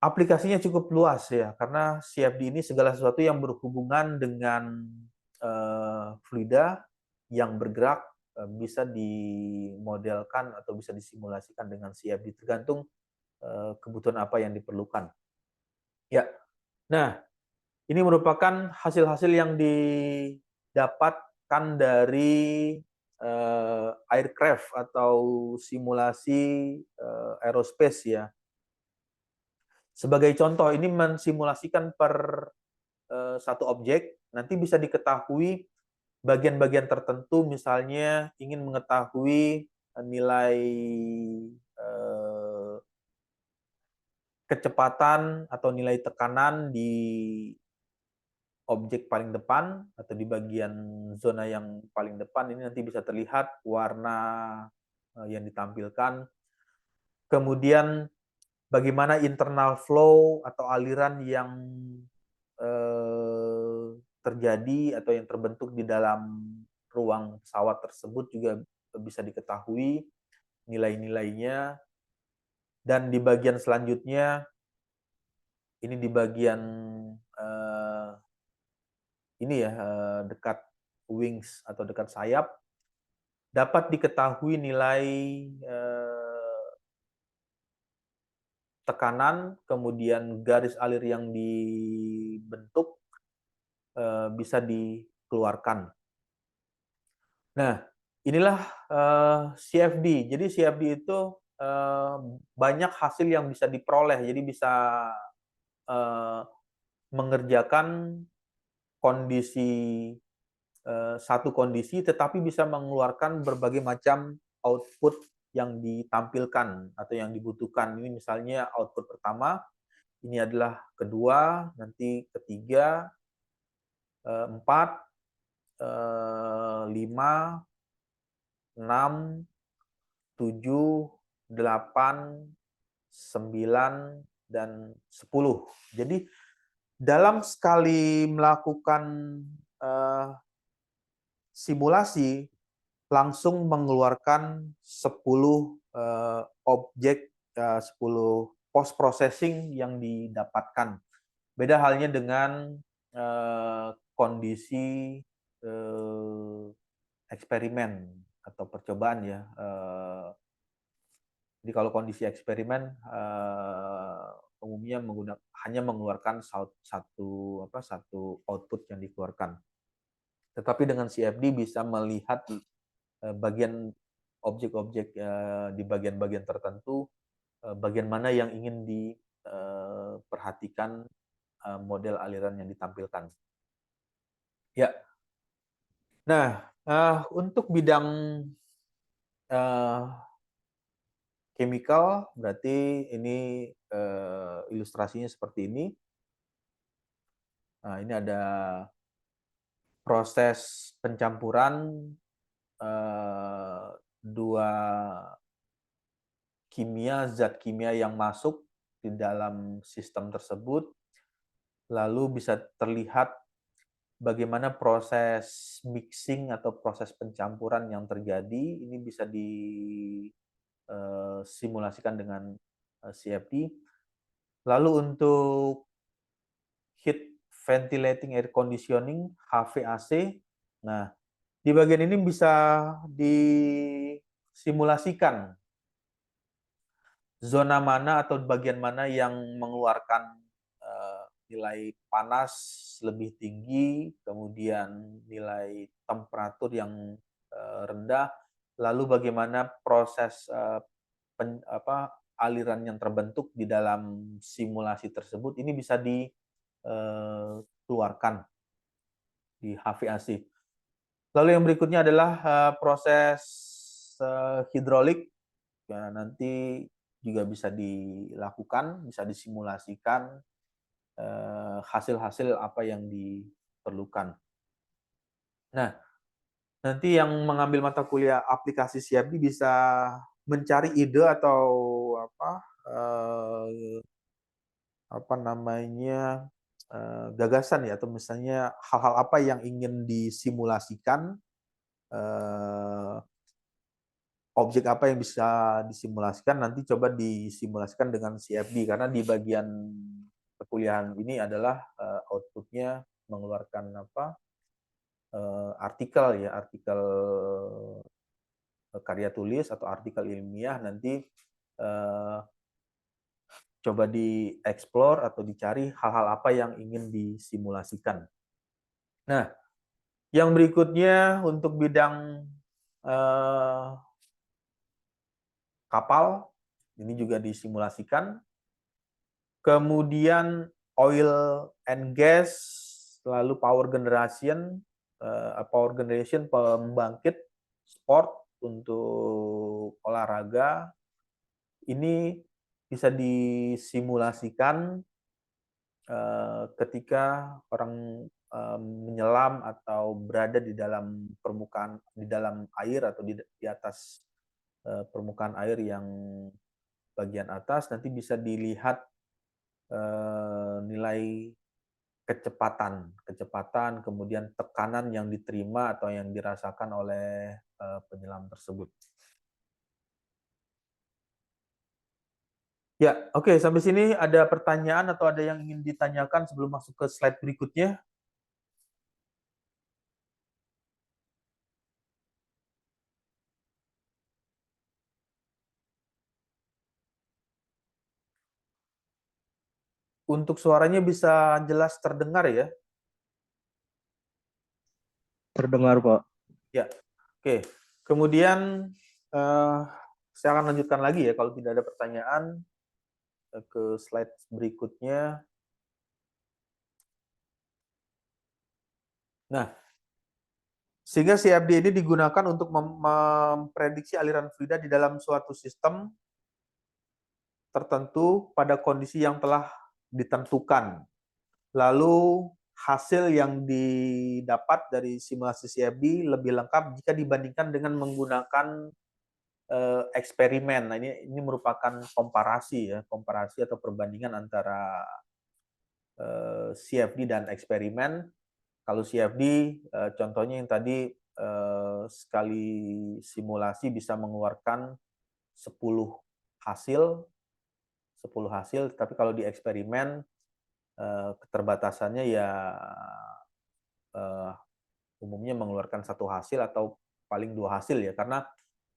Aplikasinya cukup luas ya, karena CFD ini segala sesuatu yang berhubungan dengan fluida yang bergerak bisa dimodelkan atau bisa disimulasikan dengan CFD, tergantung kebutuhan apa yang diperlukan. Ya, nah ini merupakan hasil-hasil yang didapatkan dari aircraft atau simulasi aerospace ya. Sebagai contoh, ini mensimulasikan per satu objek, nanti bisa diketahui bagian-bagian tertentu, misalnya ingin mengetahui nilai kecepatan atau nilai tekanan di objek paling depan atau di bagian zona yang paling depan, ini nanti bisa terlihat warna yang ditampilkan. Kemudian bagaimana internal flow atau aliran yang terjadi atau yang terbentuk di dalam ruang pesawat tersebut juga bisa diketahui nilai-nilainya. Dan di bagian selanjutnya, ini di bagian ini ya, dekat wings atau dekat sayap, dapat diketahui nilai tekanan, kemudian garis alir yang dibentuk bisa dikeluarkan. Nah, inilah CFD. Jadi CFD itu banyak hasil yang bisa diperoleh. Jadi bisa mengerjakan kondisi satu kondisi, tetapi bisa mengeluarkan berbagai macam output yang ditampilkan atau yang dibutuhkan. Ini misalnya output pertama, ini adalah kedua, nanti ketiga, 4, 5, 6, 7, 8, 9, dan 10. Jadi dalam sekali melakukan simulasi, langsung mengeluarkan 10 objek, 10 post processing yang didapatkan. Beda halnya dengan kondisi eksperimen atau percobaan ya, Jadi kalau kondisi eksperimen umumnya hanya mengeluarkan satu output yang dikeluarkan. Tetapi dengan CFD bisa melihat bagian objek-objek di bagian-bagian tertentu, bagian mana yang ingin diperhatikan model aliran yang ditampilkan. Ya. Nah, untuk bidang chemical berarti ini ilustrasinya seperti ini. Nah, ini ada proses pencampuran dua zat kimia yang masuk di dalam sistem tersebut, lalu bisa terlihat bagaimana proses mixing atau proses pencampuran yang terjadi. Ini bisa disimulasikan dengan CFD. Lalu untuk heat ventilating air conditioning (HVAC), nah di bagian ini bisa disimulasikan zona mana atau bagian mana yang mengeluarkan nilai panas lebih tinggi, kemudian nilai temperatur yang rendah, lalu bagaimana proses aliran yang terbentuk di dalam simulasi tersebut, ini bisa dikeluarkan di HVAC. Lalu yang berikutnya adalah proses hidrolik. Ya, nanti juga bisa dilakukan, bisa disimulasikan hasil-hasil apa yang diperlukan. Nah, nanti yang mengambil mata kuliah aplikasi CFD bisa mencari ide atau gagasan ya, atau misalnya hal-hal apa yang ingin disimulasikan, objek apa yang bisa disimulasikan, nanti coba disimulasikan dengan CFD, karena di bagian perkuliahan ini adalah outputnya mengeluarkan artikel ya, artikel karya tulis atau artikel ilmiah. Nanti coba dieksplor atau dicari hal-hal apa yang ingin disimulasikan. Nah, yang berikutnya untuk bidang kapal, ini juga disimulasikan. Kemudian oil and gas, lalu power generation, pembangkit sport untuk olahraga, ini bisa disimulasikan ketika orang menyelam atau berada di dalam permukaan, di dalam air atau di atas permukaan air yang bagian atas, nanti bisa dilihat nilai kecepatan, kemudian tekanan yang diterima atau yang dirasakan oleh penyelam tersebut. Ya, oke, sampai sini ada pertanyaan atau ada yang ingin ditanyakan sebelum masuk ke slide berikutnya? Untuk suaranya bisa jelas terdengar ya? Terdengar, Pak. Ya, oke. Kemudian saya akan lanjutkan lagi ya kalau tidak ada pertanyaan ke slide berikutnya. Nah, sehingga CFD ini digunakan untuk memprediksi aliran fluida di dalam suatu sistem tertentu pada kondisi yang telah ditentukan. Lalu hasil yang didapat dari simulasi CFD lebih lengkap jika dibandingkan dengan menggunakan eksperimen. Nah, ini merupakan komparasi atau perbandingan antara CFD dan eksperimen. Kalau CFD, contohnya yang tadi sekali simulasi bisa mengeluarkan 10 hasil, tapi kalau di eksperimen keterbatasannya ya umumnya mengeluarkan satu hasil atau paling dua hasil ya, karena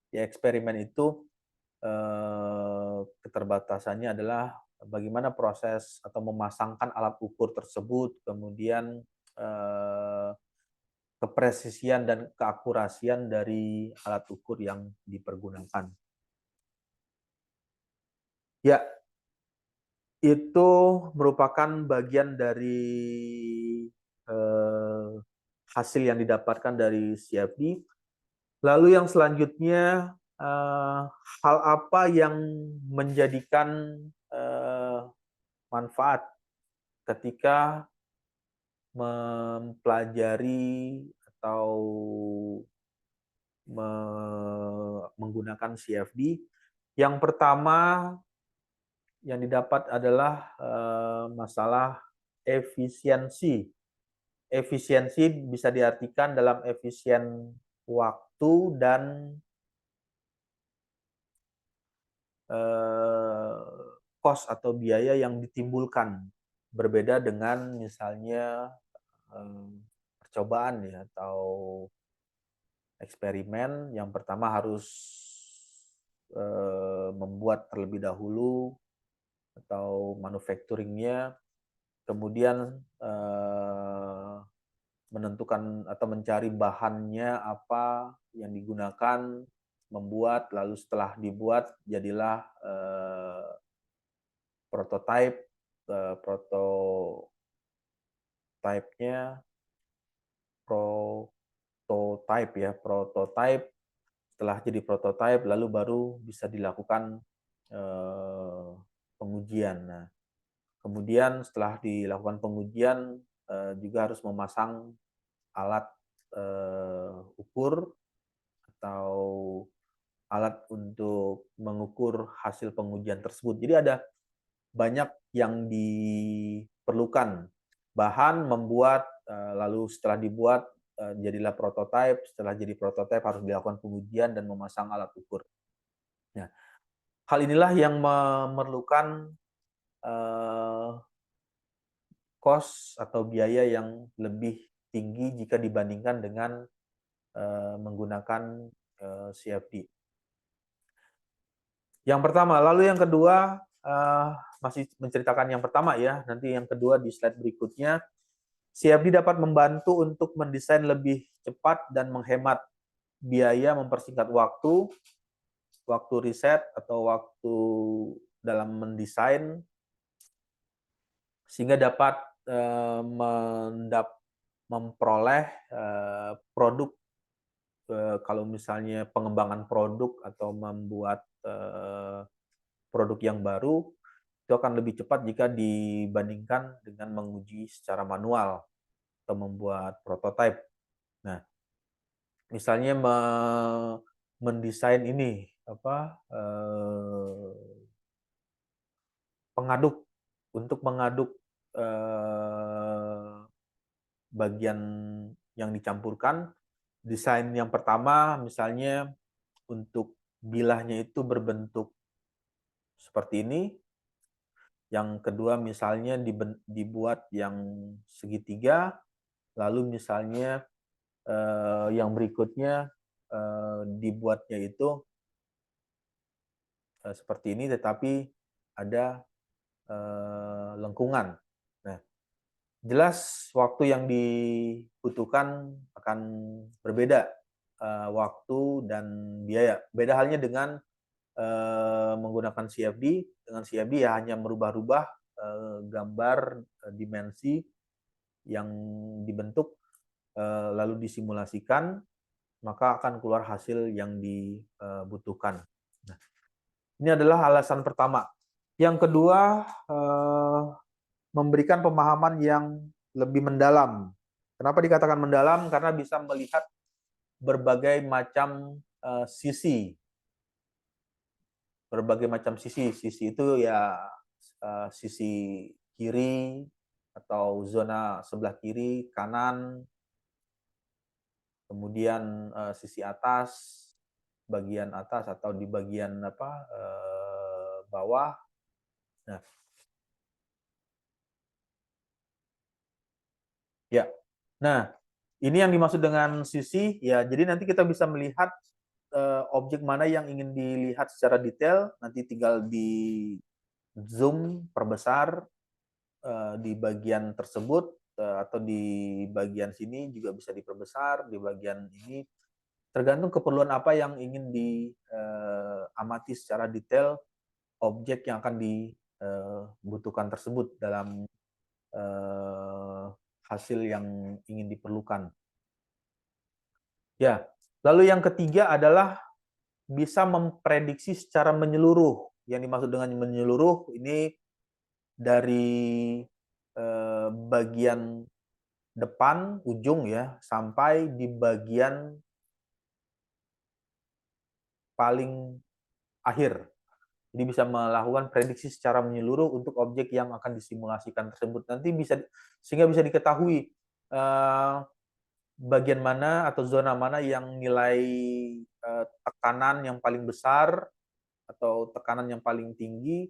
di eksperimen itu keterbatasannya adalah bagaimana proses atau memasangkan alat ukur tersebut, kemudian kepresisian dan keakurasian dari alat ukur yang dipergunakan. Ya, itu merupakan bagian dari hasil yang didapatkan dari CFD. Lalu yang selanjutnya, hal apa yang menjadikan manfaat ketika mempelajari atau menggunakan CFD? Yang pertama yang didapat adalah masalah efisiensi. Efisiensi bisa diartikan dalam efisien waktu dan cost atau biaya yang ditimbulkan. Berbeda dengan misalnya percobaan ya atau eksperimen. Yang pertama harus membuat terlebih dahulu atau manufacturing-nya, kemudian menentukan atau mencari bahannya apa yang digunakan, membuat, lalu setelah dibuat jadilah prototype, prototype-nya prototype ya, prototype. Setelah jadi prototype lalu baru bisa dilakukan pengujian. Nah, kemudian setelah dilakukan pengujian juga harus memasang alat ukur atau alat untuk mengukur hasil pengujian tersebut. Jadi ada banyak yang diperlukan. Bahan membuat, lalu setelah dibuat jadilah prototype, setelah jadi prototype harus dilakukan pengujian dan memasang alat ukur. Nah, hal inilah yang memerlukan cost atau biaya yang lebih tinggi jika dibandingkan dengan menggunakan CFD. Yang pertama, lalu yang kedua, masih menceritakan yang pertama ya, nanti yang kedua di slide berikutnya, CFD dapat membantu untuk mendesain lebih cepat dan menghemat biaya, mempersingkat waktu riset atau waktu dalam mendesain, sehingga dapat memperoleh produk. Kalau misalnya pengembangan produk atau membuat produk yang baru, itu akan lebih cepat jika dibandingkan dengan menguji secara manual atau membuat prototype. Nah, misalnya mendesain ini pengaduk, untuk mengaduk bagian yang dicampurkan. Desain yang pertama misalnya untuk bilahnya itu berbentuk seperti ini. Yang kedua misalnya dibuat yang segitiga, lalu misalnya yang berikutnya dibuatnya itu seperti ini, tetapi ada lengkungan. Nah, jelas waktu yang dibutuhkan akan berbeda, waktu dan biaya. Beda halnya dengan menggunakan CFD. Dengan CFD ya hanya merubah-rubah gambar dimensi yang dibentuk lalu disimulasikan, maka akan keluar hasil yang dibutuhkan. Nah, ini adalah alasan pertama. Yang kedua, memberikan pemahaman yang lebih mendalam. Kenapa dikatakan mendalam? Karena bisa melihat berbagai macam sisi. Berbagai macam sisi. Sisi itu ya sisi kiri atau zona sebelah kiri, kanan, kemudian sisi atas, bagian atas atau di bagian bawah. Nah, ya. Nah, ini yang dimaksud dengan sisi ya. Jadi nanti kita bisa melihat objek mana yang ingin dilihat secara detail, nanti tinggal di zoom, perbesar di bagian tersebut, atau di bagian sini juga bisa diperbesar, di bagian ini. Tergantung keperluan apa yang ingin diamati secara detail objek yang akan dibutuhkan tersebut dalam hasil yang ingin diperlukan. Ya, lalu yang ketiga adalah bisa memprediksi secara menyeluruh. Yang dimaksud dengan menyeluruh ini dari bagian depan ujung ya sampai di bagian paling akhir. Jadi bisa melakukan prediksi secara menyeluruh untuk objek yang akan disimulasikan tersebut. Nanti sehingga bisa diketahui bagian mana atau zona mana yang nilai tekanan yang paling besar atau tekanan yang paling tinggi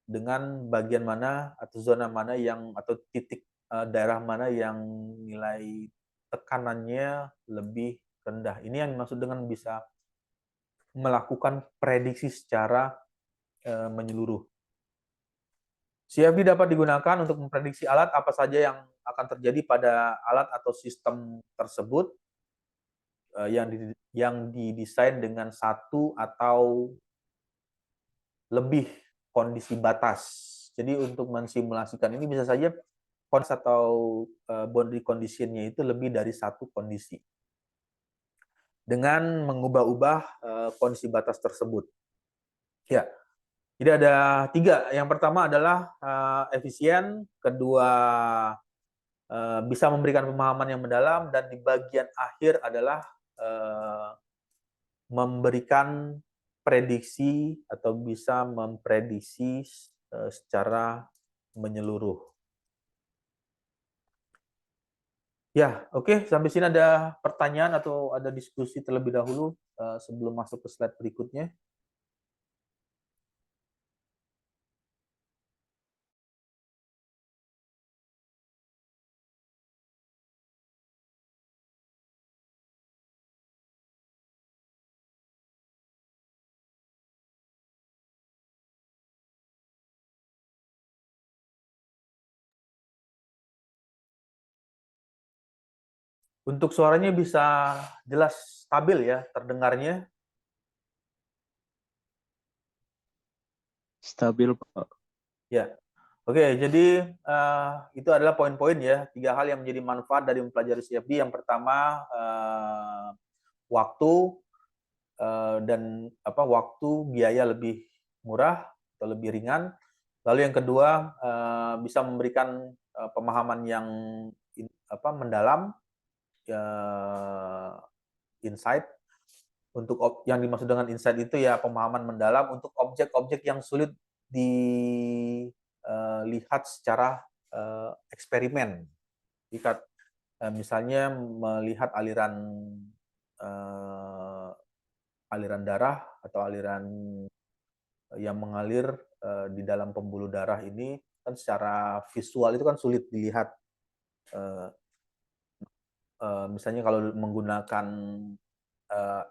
dengan bagian mana atau zona mana yang atau titik daerah mana yang nilai tekanannya lebih rendah. Ini yang dimaksud dengan bisa melakukan prediksi secara menyeluruh. CFD dapat digunakan untuk memprediksi alat apa saja yang akan terjadi pada alat atau sistem tersebut yang didesain dengan satu atau lebih kondisi batas. Jadi untuk mensimulasikan ini bisa saja kondisi atau boundary condition-nya itu lebih dari satu kondisi. Dengan mengubah-ubah kondisi batas tersebut. Ya, jadi ada 3. Yang pertama adalah efisien, kedua bisa memberikan pemahaman yang mendalam, dan di bagian akhir adalah memberikan prediksi atau bisa memprediksi secara menyeluruh. Ya, oke. Sampai sini ada pertanyaan atau ada diskusi terlebih dahulu sebelum masuk ke slide berikutnya? Untuk suaranya bisa jelas stabil ya terdengarnya? Stabil, Pak. Ya. Oke, jadi itu adalah poin-poin ya, 3 hal yang menjadi manfaat dari mempelajari CFD. Yang pertama waktu dan waktu biaya lebih murah atau lebih ringan. Lalu yang kedua bisa memberikan pemahaman yang mendalam, insight. Untuk yang dimaksud dengan insight itu ya pemahaman mendalam untuk objek-objek yang sulit dilihat secara eksperimen. Jika misalnya melihat aliran darah atau aliran yang mengalir di dalam pembuluh darah ini kan secara visual itu kan sulit dilihat. Misalnya kalau menggunakan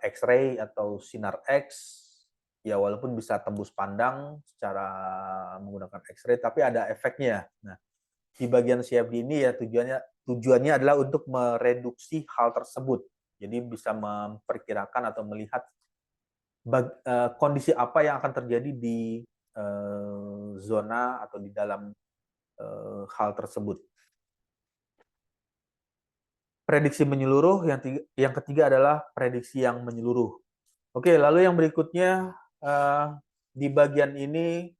X-ray atau sinar X, ya walaupun bisa tembus pandang secara menggunakan X-ray, tapi ada efeknya. Nah, di bagian CFD ini ya tujuannya adalah untuk mereduksi hal tersebut. Jadi bisa memperkirakan atau melihat kondisi apa yang akan terjadi di zona atau di dalam hal tersebut. Prediksi menyeluruh, yang ketiga adalah prediksi yang menyeluruh. Oke, lalu yang berikutnya di bagian ini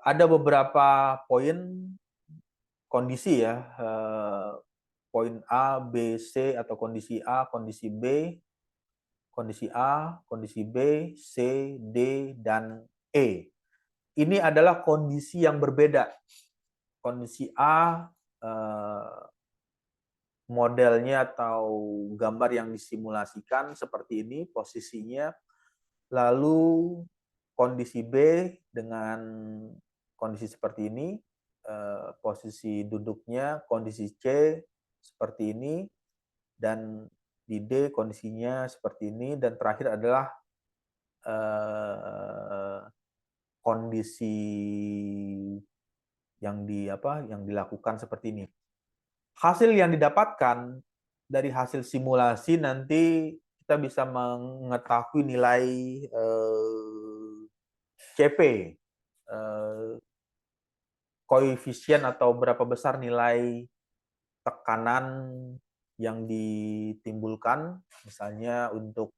ada beberapa poin kondisi ya, poin A, B, C atau kondisi A, kondisi B, kondisi A, kondisi B, C, D, dan E. Ini adalah kondisi yang berbeda. Kondisi A modelnya atau gambar yang disimulasikan seperti ini posisinya, lalu kondisi B dengan kondisi seperti ini, posisi duduknya, kondisi C seperti ini, dan di D kondisinya seperti ini, dan terakhir adalah eh, kondisi yang dilakukan seperti ini. Hasil yang didapatkan dari hasil simulasi nanti kita bisa mengetahui nilai CP, koefisien atau berapa besar nilai tekanan yang ditimbulkan, misalnya untuk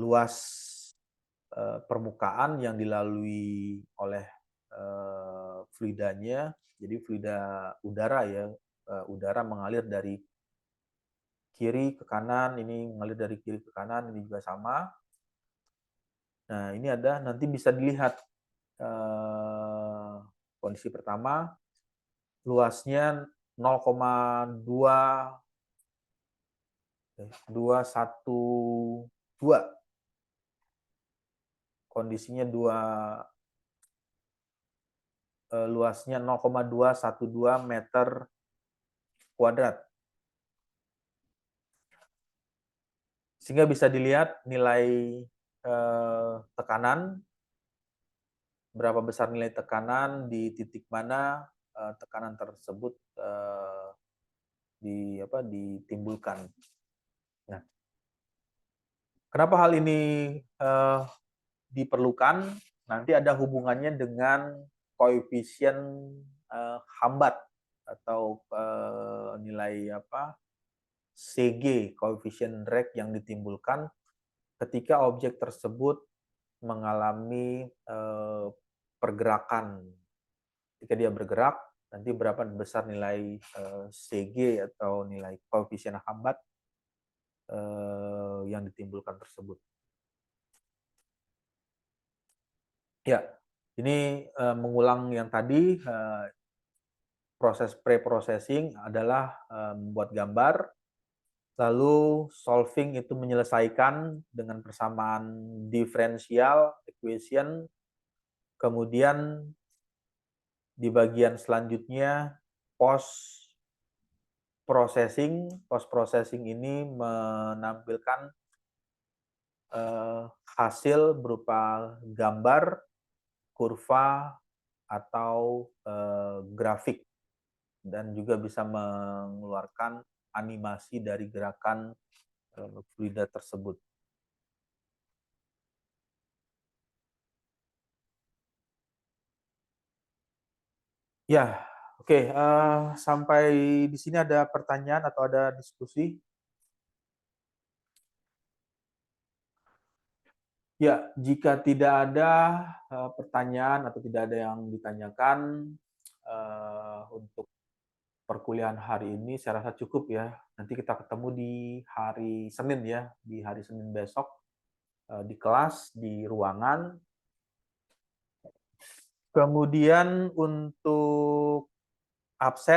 luas permukaan yang dilalui oleh fluidanya. Jadi fluida udara ya, udara mengalir dari kiri ke kanan, ini mengalir dari kiri ke kanan, ini juga sama. Nah, ini ada nanti bisa dilihat kondisi pertama, luasnya 0,212, kondisinya luasnya 0,212 meter kuadrat. Sehingga bisa dilihat nilai tekanan, berapa besar nilai tekanan di titik mana tekanan tersebut ditimbulkan. Nah, kenapa hal ini diperlukan? Nanti ada hubungannya dengan koefisien hambat atau nilai CG, koefisien drag yang ditimbulkan ketika objek tersebut mengalami pergerakan. Ketika dia bergerak, nanti berapa besar nilai CG atau nilai koefisien hambat yang ditimbulkan tersebut. Ya, ini mengulang yang tadi, proses pre-processing adalah membuat gambar, lalu solving itu menyelesaikan dengan persamaan diferensial equation, kemudian di bagian selanjutnya post processing ini menampilkan hasil berupa gambar, kurva, atau grafik, dan juga bisa mengeluarkan animasi dari gerakan fluida tersebut. Ya, oke. Sampai di sini ada pertanyaan atau ada diskusi? Ya, jika tidak ada pertanyaan atau tidak ada yang ditanyakan untuk perkuliahan hari ini, saya rasa cukup ya. Nanti kita ketemu di hari Senin ya, di hari Senin besok di kelas, di ruangan. Kemudian untuk absen